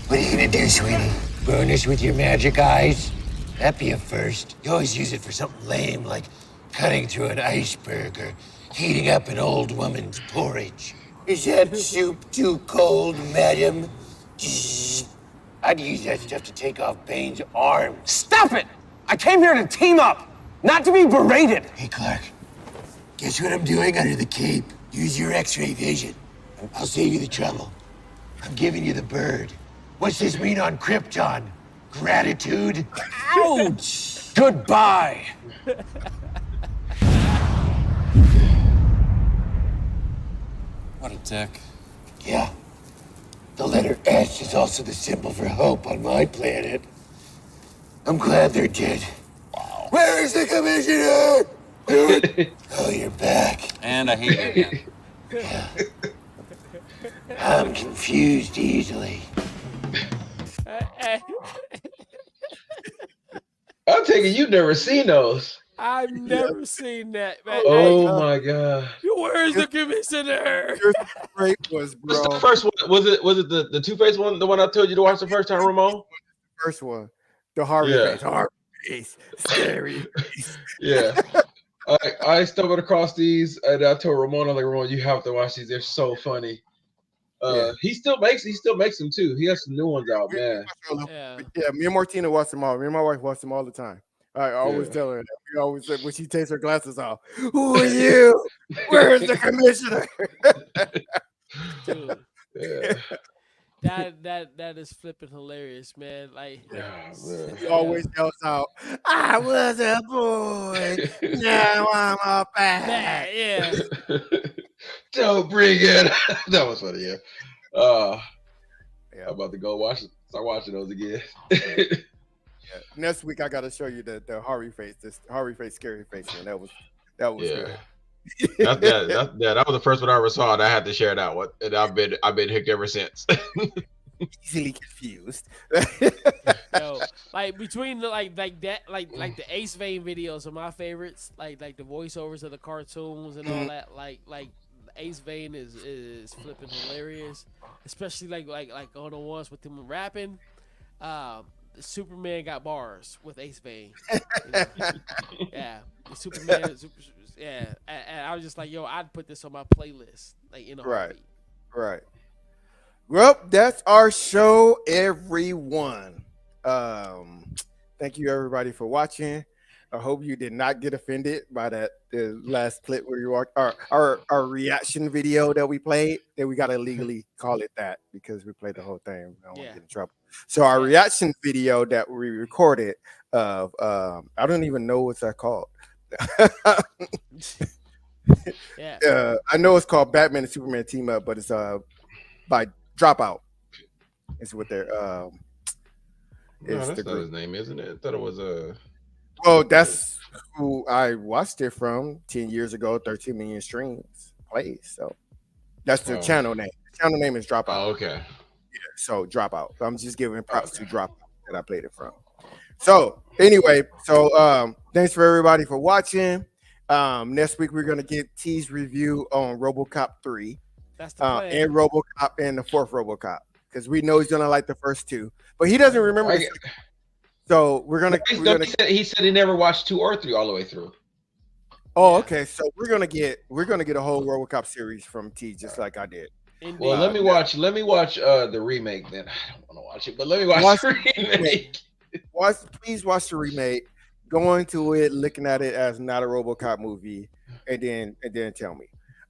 What are you gonna do, sweetie? Burn this with your magic eyes? That'd be a first. You always use it for something lame, like cutting through an iceberg or heating up an old woman's porridge. Is that soup too cold, madam? I'd use that stuff to take off Bane's arm. Stop it! I came here to team up, not to be berated. Hey, Clark. Guess what I'm doing under the cape? Use your X-ray vision. I'll save you the trouble. I'm giving you the bird. What's this mean on Krypton? Gratitude? Ouch! Goodbye. What a dick. Yeah. The letter S is also the symbol for hope on my planet. I'm glad they're dead. Wow. Where is the commissioner? Oh, you're back. And I hate you again. Yeah. I'm confused easily. I'm taking you've never seen those. I've never seen that, man. Oh my god! Where's the commissioner? Great was, bro. What's the first one? Was it the Two-Face one? The one I told you to watch the first time, Ramon? First one, the Harvey face. Harvey face, scary. Yeah. I stumbled across these, and I told Ramon, I'm like, Ramon, you have to watch these. They're so funny. He still makes them too. He has some new ones out, man. Yeah, me and Martina watch them all. Me and my wife watch them all the time. I always tell her that. We always say when she takes her glasses off, "Who are you? Where's the commissioner?" Dude. That is flipping hilarious, man. Like, he always yells out, "I was a boy, now I'm a bad." Yeah. Don't bring it. That was funny, yeah. I'm about to go start watching those again. Next week I gotta show you the Harvey face, this Harvey face, scary face, man. That was good. That was the first one I ever saw, and I had to share that one. And I've been hooked ever since. Easily confused. Yo, like between the like the Ace Vane videos are my favorites. Like the voiceovers of the cartoons and all that. Like Ace Vane is flipping hilarious, especially like on the ones with him rapping. Superman got bars with Ace Vane. Yeah, Superman. Yeah, and I was just like, yo, I'd put this on my playlist, like in a heartbeat. Right. Well, that's our show, everyone. Thank you everybody for watching. I hope you did not get offended by the last clip where you are our reaction video that we played. That we gotta legally call it that because we played the whole thing. I don't want to get in trouble. So our reaction video that we recorded of I don't even know what's that called. I know it's called Batman and Superman Team Up, but it's by Dropout. It's what they're no, that's not his name, isn't it? I thought it was Well, that's who I watched it from 10 years ago, 13 million streams plays. So that's the channel name. The channel name is Dropout. Oh, okay. Yeah, so Dropout. So I'm just giving props to Dropout that I played it from. So anyway, thanks for everybody for watching. Next week we're gonna get T's review on RoboCop 3. That's the plan. And RoboCop and the fourth RoboCop. Because we know he's gonna like the first two. But he doesn't remember so we're gonna he said he never watched 2 or 3 all the way through. Oh, okay. So we're gonna get a whole RoboCop series from T, just like I did. Well, let me watch the remake then. I don't want to watch it, but let me watch the remake. Please watch the remake. Go into it looking at it as not a RoboCop movie, and then tell me.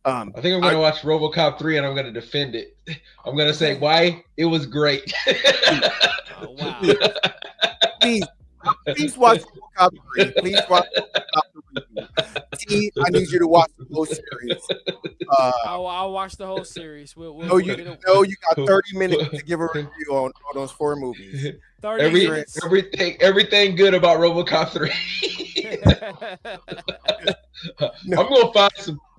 I think I'm going to watch RoboCop 3 and I'm going to defend it. I'm going to say why it was great. Oh, wow. Please watch RoboCop 3. Please watch RoboCop 3. T, I need you to watch the whole series. I'll watch the whole series. You got 30 minutes to give a review on those 4 movies. Everything good about RoboCop 3.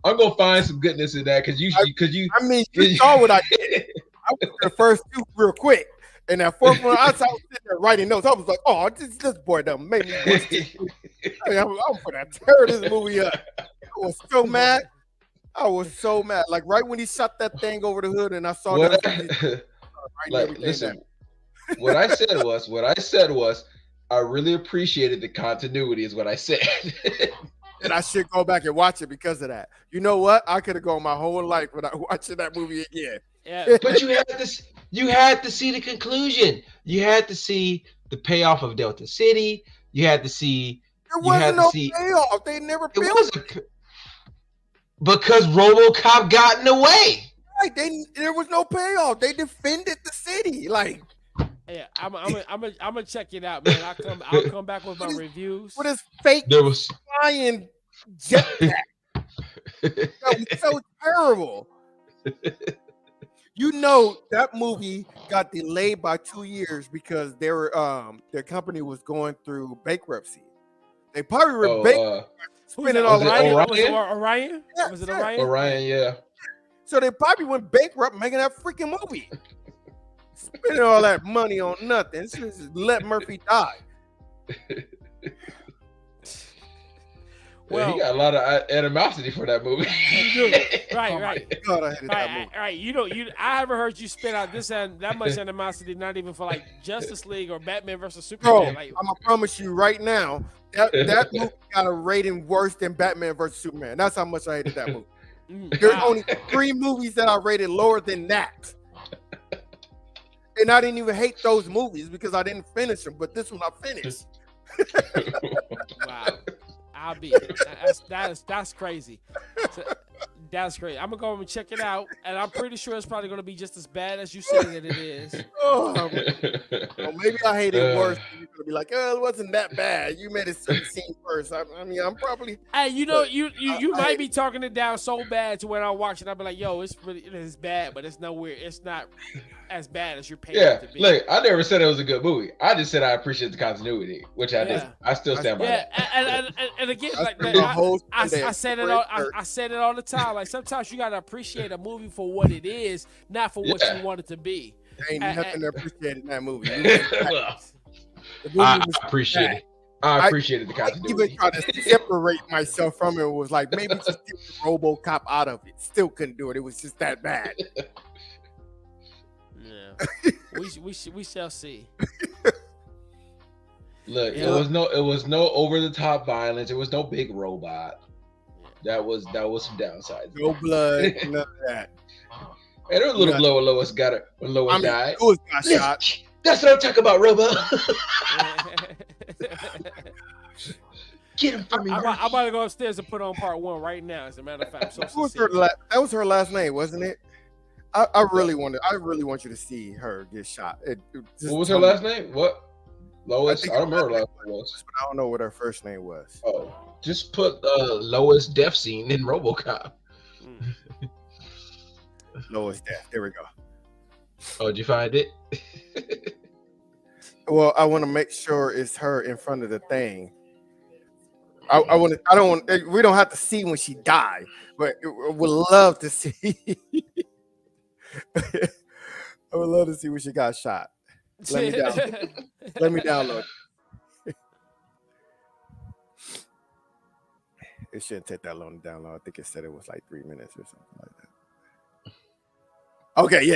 I'm gonna find some goodness in that because you. I mean, you saw what I did. I went to the first two real quick, and that fourth one, I was sitting there writing notes. I was like, "Oh, this boy done made me watch this movie. I'm gonna tear this movie up." I was so mad. Like right when he shot that thing over the hood, and I saw that. Listen, what I said was, I really appreciated the continuity. Is what I said. And I should go back and watch it because of that. You know what? I could have gone my whole life without watching that movie again. Yeah. But you had to see the conclusion. You had to see the payoff of Delta City. You had to see. There wasn't no payoff. They never built it. Because RoboCop got in the way. Right. There was no payoff. They defended the city. Like. Yeah, I'm gonna check it out, man. I'll come back with my reviews. What is fake? There was flying jetpack. That was so terrible. You know that movie got delayed by 2 years because their company was going through bankruptcy. They probably were spending all Orion? Orion? Yeah, was it Orion? Orion, yeah. So they probably went bankrupt making that freaking movie. Spending all that money on nothing. Just let Murphy die. Well, he got a lot of animosity for that movie. Right. God, I hated that movie. Right. I haven't heard you spit out that much animosity, not even for like Justice League or Batman versus Superman. Bro, I'm gonna promise you right now, that movie got a rating worse than Batman versus Superman. That's how much I hated that movie. There's only 3 movies that I rated lower than that. And I didn't even hate those movies because I didn't finish them, but this one I finished. Wow. That's crazy. That's crazy. I'm gonna go and check it out, and I'm pretty sure it's probably gonna be just as bad as you say that it is. Well, maybe I hate it worse. You're gonna be like, "Oh, it wasn't that bad. You made it seem worse." I mean, I'm probably. Hey, you might be talking it down so bad to when I watch it, I'll be like, "Yo, it is bad, but it's not as bad as you're paying it to be." Look, I never said it was a good movie. I just said I appreciate the continuity, which I did. I still stand by that. And again, like I said it all the time. Like sometimes you gotta appreciate a movie for what it is, not for what you want it to be. There ain't nothing to appreciate in that movie. I appreciate it. I appreciated the continuity. I even tried to separate myself from it. Was like maybe just get RoboCop out of it. Still couldn't do it. It was just that bad. Yeah, we shall see. Look, it was no over the top violence. It was no big robot. That was some downsides. No blood, none of that. And there was a little blow when Lois died. Lois got shot. That's what I'm talking about, Robo. Get him for me. I'm about to go upstairs and put on part 1 right now. As a matter of fact, that was her last name, wasn't it? I really want you to see her get shot. What was her last name? What? Lois? I don't remember her last name was. But I don't know what her first name was. Oh, just put Lois death scene in RoboCop. Lois death. There we go. Oh, did you find it? Well, I want to make sure it's her in front of the thing. We don't have to see when she died, but would love to see. I would love to see when she got shot. Let me download. It shouldn't take that long to download. I think it said it was like 3 minutes or something like that. Okay, yeah.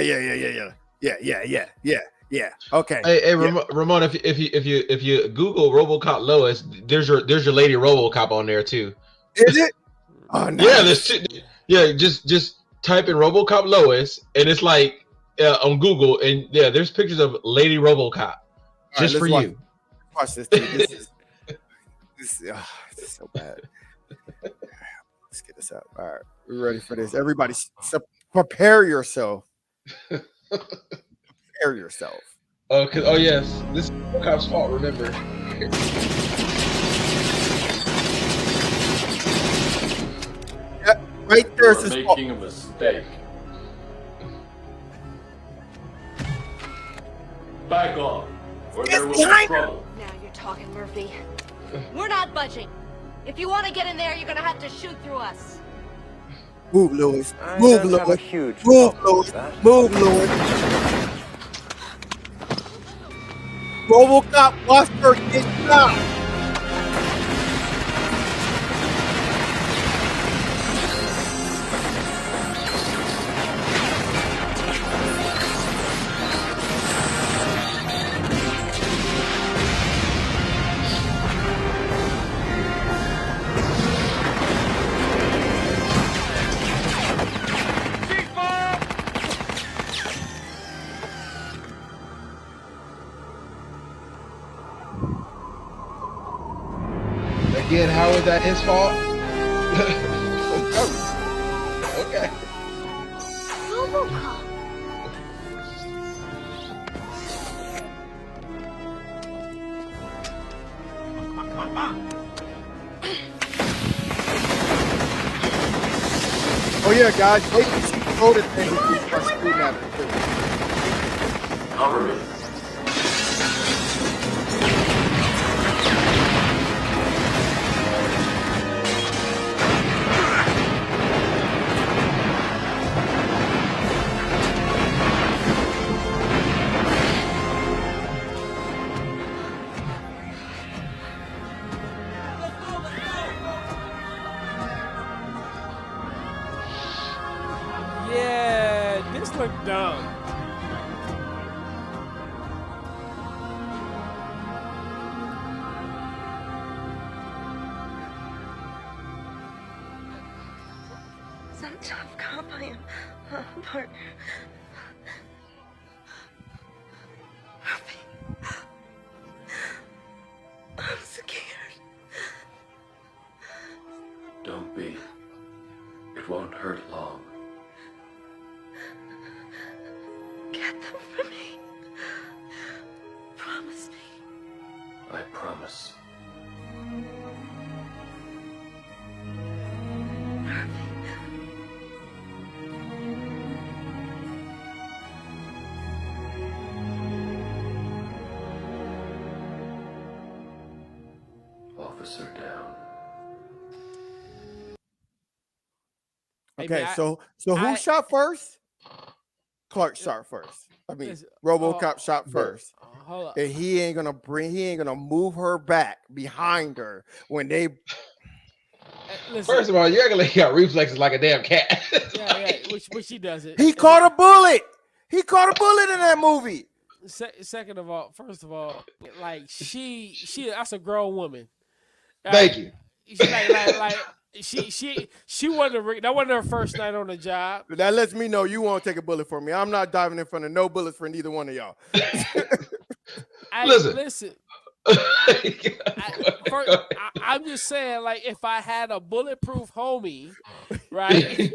Okay. Hey, Ramon, if you Google RoboCop Lois, there's your lady RoboCop on there too. Is it? Oh, nice. Yeah, there's two. Yeah, just type in RoboCop Lois, and it's like on Google, and yeah, there's pictures of Lady RoboCop just for you. Watch this. Dude. This is so bad. Let's get this out. All right, we're ready for this. Everybody, prepare yourself. Prepare yourself. Oh yes, this is RoboCop's fault. Remember. Yeah, right there's his fault. Making a mistake. Back off, or there will be trouble. Now you're talking, Murphy. We're not budging. If you want to get in there, you're gonna have to shoot through us. Move, Lewis. Move, Lewis. Move, Lewis. Move, Lewis. RoboCop Buster gets shot. Again, how is that his fault? Okay. RoboCop. Oh yeah, guys, maybe you should throw the thing if you start shooting at it too. Cover me. Yeah, this looked dumb. Some tough cop I am, partner. Happy. I'm scared. Don't be. It won't hurt long. Get them for me. Promise me. I promise. Officer down. Okay, Hey, man, so who shot first? Clark shot first. I mean, RoboCop shot first. Hold up. And he ain't gonna move her back behind her when they. Listen, First of all, you're acting like you got reflexes like a damn cat. yeah, which she does it. He caught a bullet. He caught a bullet in that movie. Second of all, first of all, like she that's a grown woman. Thank you. She wasn't that wasn't her first night on the job. That lets me know you won't take a bullet for me. I'm not diving in front of no bullets for neither one of y'all. Listen. I'm just saying, like, if I had a bulletproof homie, right?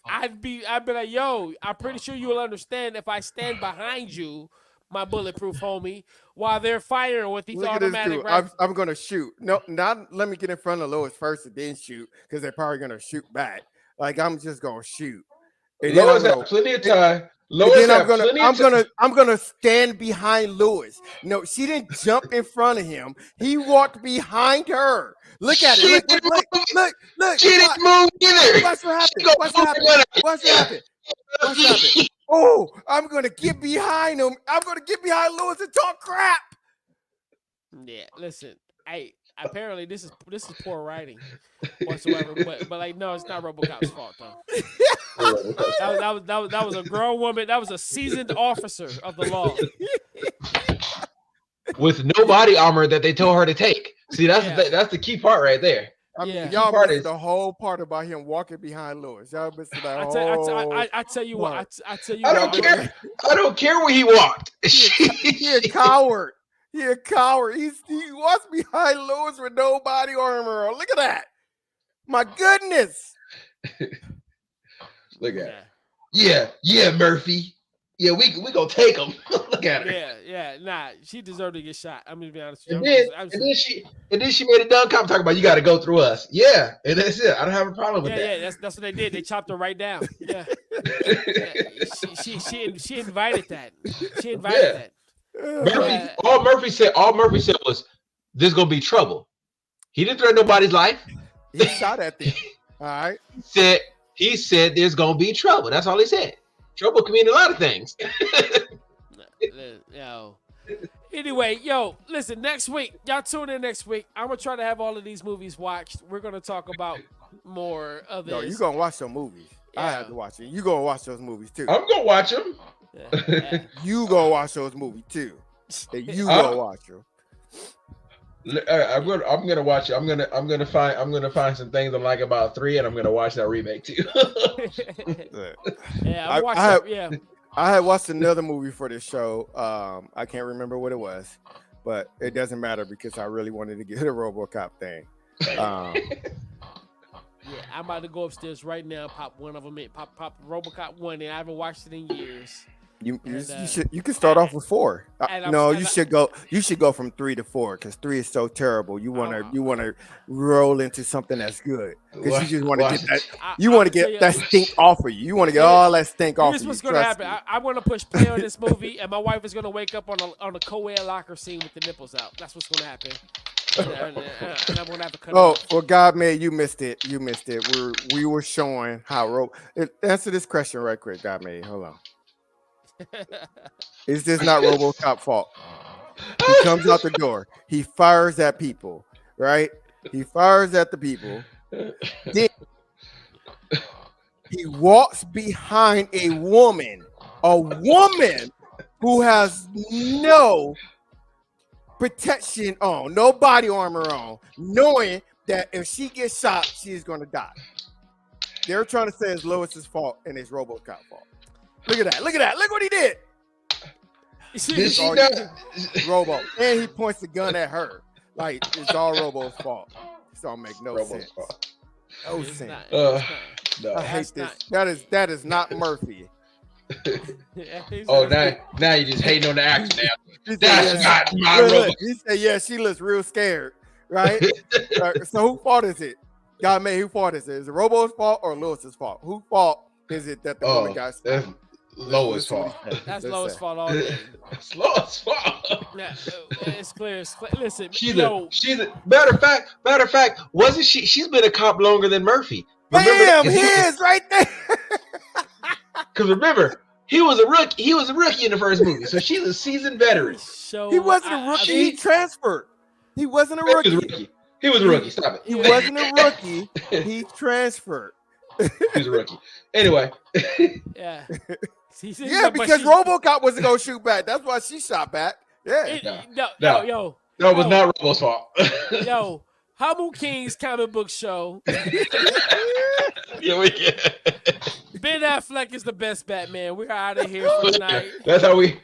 I'd be like, yo, I'm pretty sure you will understand if I stand behind you, my bulletproof homie, while they're firing with these automatic rifles. I'm gonna shoot. No, not let me get in front of Lois first and then shoot, because they're probably gonna shoot back. Like, I'm just gonna shoot. And Lois had plenty of time. I'm gonna stand behind Lewis. No, she didn't jump in front of him. He walked behind her. Look at it. Look. She didn't move either. Watch what happened. Oh, I'm gonna get behind him. I'm gonna get behind Lewis and talk crap. Yeah, listen. Apparently this is poor writing whatsoever. But like, no, it's not RoboCop's fault though. that was a grown woman. That was a seasoned officer of the law with no body armor that they told her to take. See, that's the key part right there. I mean, y'all missed the whole part about him walking behind Lewis. Y'all missed that I tell you what. I don't care where he walked. He a coward. He a coward. He walks behind Lewis with no body armor. Look at that. My goodness. Look at it. Yeah, Murphy. Yeah, we gonna take him. Look at her. Yeah. Nah, she deserved to get shot. I'm gonna be honest with you. And then she made a dumb comment talking about you got to go through us. Yeah, and that's it. I don't have a problem with that. Yeah, that's what they did. They chopped her right down. Yeah. She invited that. She invited that. All Murphy said was, "There's gonna be trouble." He didn't threaten nobody's life. He shot at them. All right. He said, He said there's gonna be trouble. That's all he said. Trouble can mean a lot of things. Yo. Anyway, yo, listen, next week, y'all tune in next week. I'm going to try to have all of these movies watched. We're going to talk about more of this. No, you going to watch some movies. Yeah. I have to watch it. You going to watch those movies, too. I'm gonna watch them. Yeah. You going to watch those movies, too. And you going to watch them. I'm gonna watch it. I'm gonna find some things I like about 3, and I'm gonna watch that remake too. Yeah, I had watched another movie for this show. I can't remember what it was, but it doesn't matter because I really wanted to get the RoboCop thing. Yeah, I'm about to go upstairs right now. Pop one of them in. Pop RoboCop 1, and I haven't watched it in years. You can start off with 4. You should go from 3 to 4 because 3 is so terrible. You wanna roll into something that's good because you just want to get that. You want to get that stink off of you. You want to get all that stink off of you. Here's what's gonna happen. I'm gonna push play on this movie, and my wife is gonna wake up on a co-ed locker scene with the nipples out. That's what's gonna happen. And I'm gonna have to cut. Oh, well, God, man, you missed it. You missed it. We were showing how answer this question right quick, God, man. Hold on. Is this not RoboCop's fault? He comes out the door. He fires at people, right? He fires at the people. Then he walks behind a woman who has no protection on, no body armor on, knowing that if she gets shot, she's going to die. They're trying to say it's Lois's fault and it's RoboCop's fault. Look at that. Look what he did. Did she not? Robo. And he points the gun at her. Like, it's all Robo's fault. This don't make no sense. No sense. No. I hate this. That is not Murphy. Oh, now you just hating on the action now. That's not my Robo. He said, yeah, she looks real scared, right? So whose fault is it? God made whose fault is it? Is it Robo's fault or Lewis's fault? Whose fault is it that the woman got that's Lois' fault. That's Lois' fault all day. It's Lois' fault. It's clear. Listen, she's a matter of fact, wasn't she? She's been a cop longer than Murphy. Bam! He is right there. Because remember, he was a rookie. He was a rookie in the first movie, so she's a seasoned veteran. So he wasn't a rookie. He transferred. He wasn't a rookie. He was a rookie. Stop it. He wasn't a rookie. He transferred. He was a rookie. Anyway. Yeah. Yeah, because RoboCop wasn't gonna shoot back. That's why she shot back. Yeah. No, it was not Robo's fault. Yo, Humble King's comic book show. Yeah, we can. Ben Affleck is the best Batman. We're out of here for tonight. That's how we're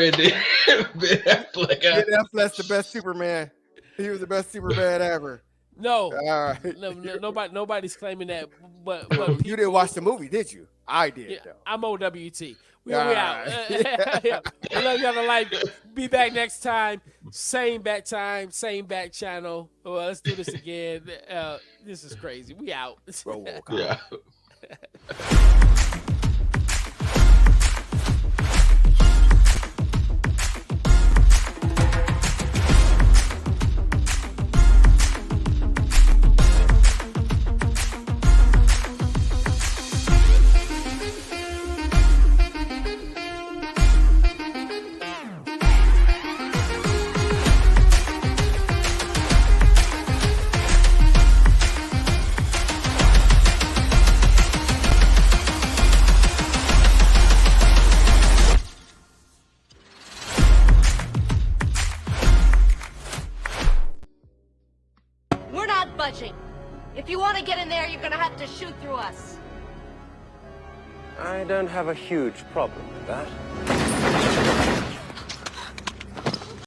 ending. Ben Affleck's the best Superman. He was the best Superman ever. No, all right. nobody's claiming that. But you didn't watch the movie, did you? I did. Yeah, though. I'm OWT. We out. Yeah. I love y'all to life. Be back next time. Same back time. Same back channel. Well, let's do this again. This is crazy. We out. Yeah. If you want to get in there, you're gonna have to shoot through us. I don't have a huge problem with that.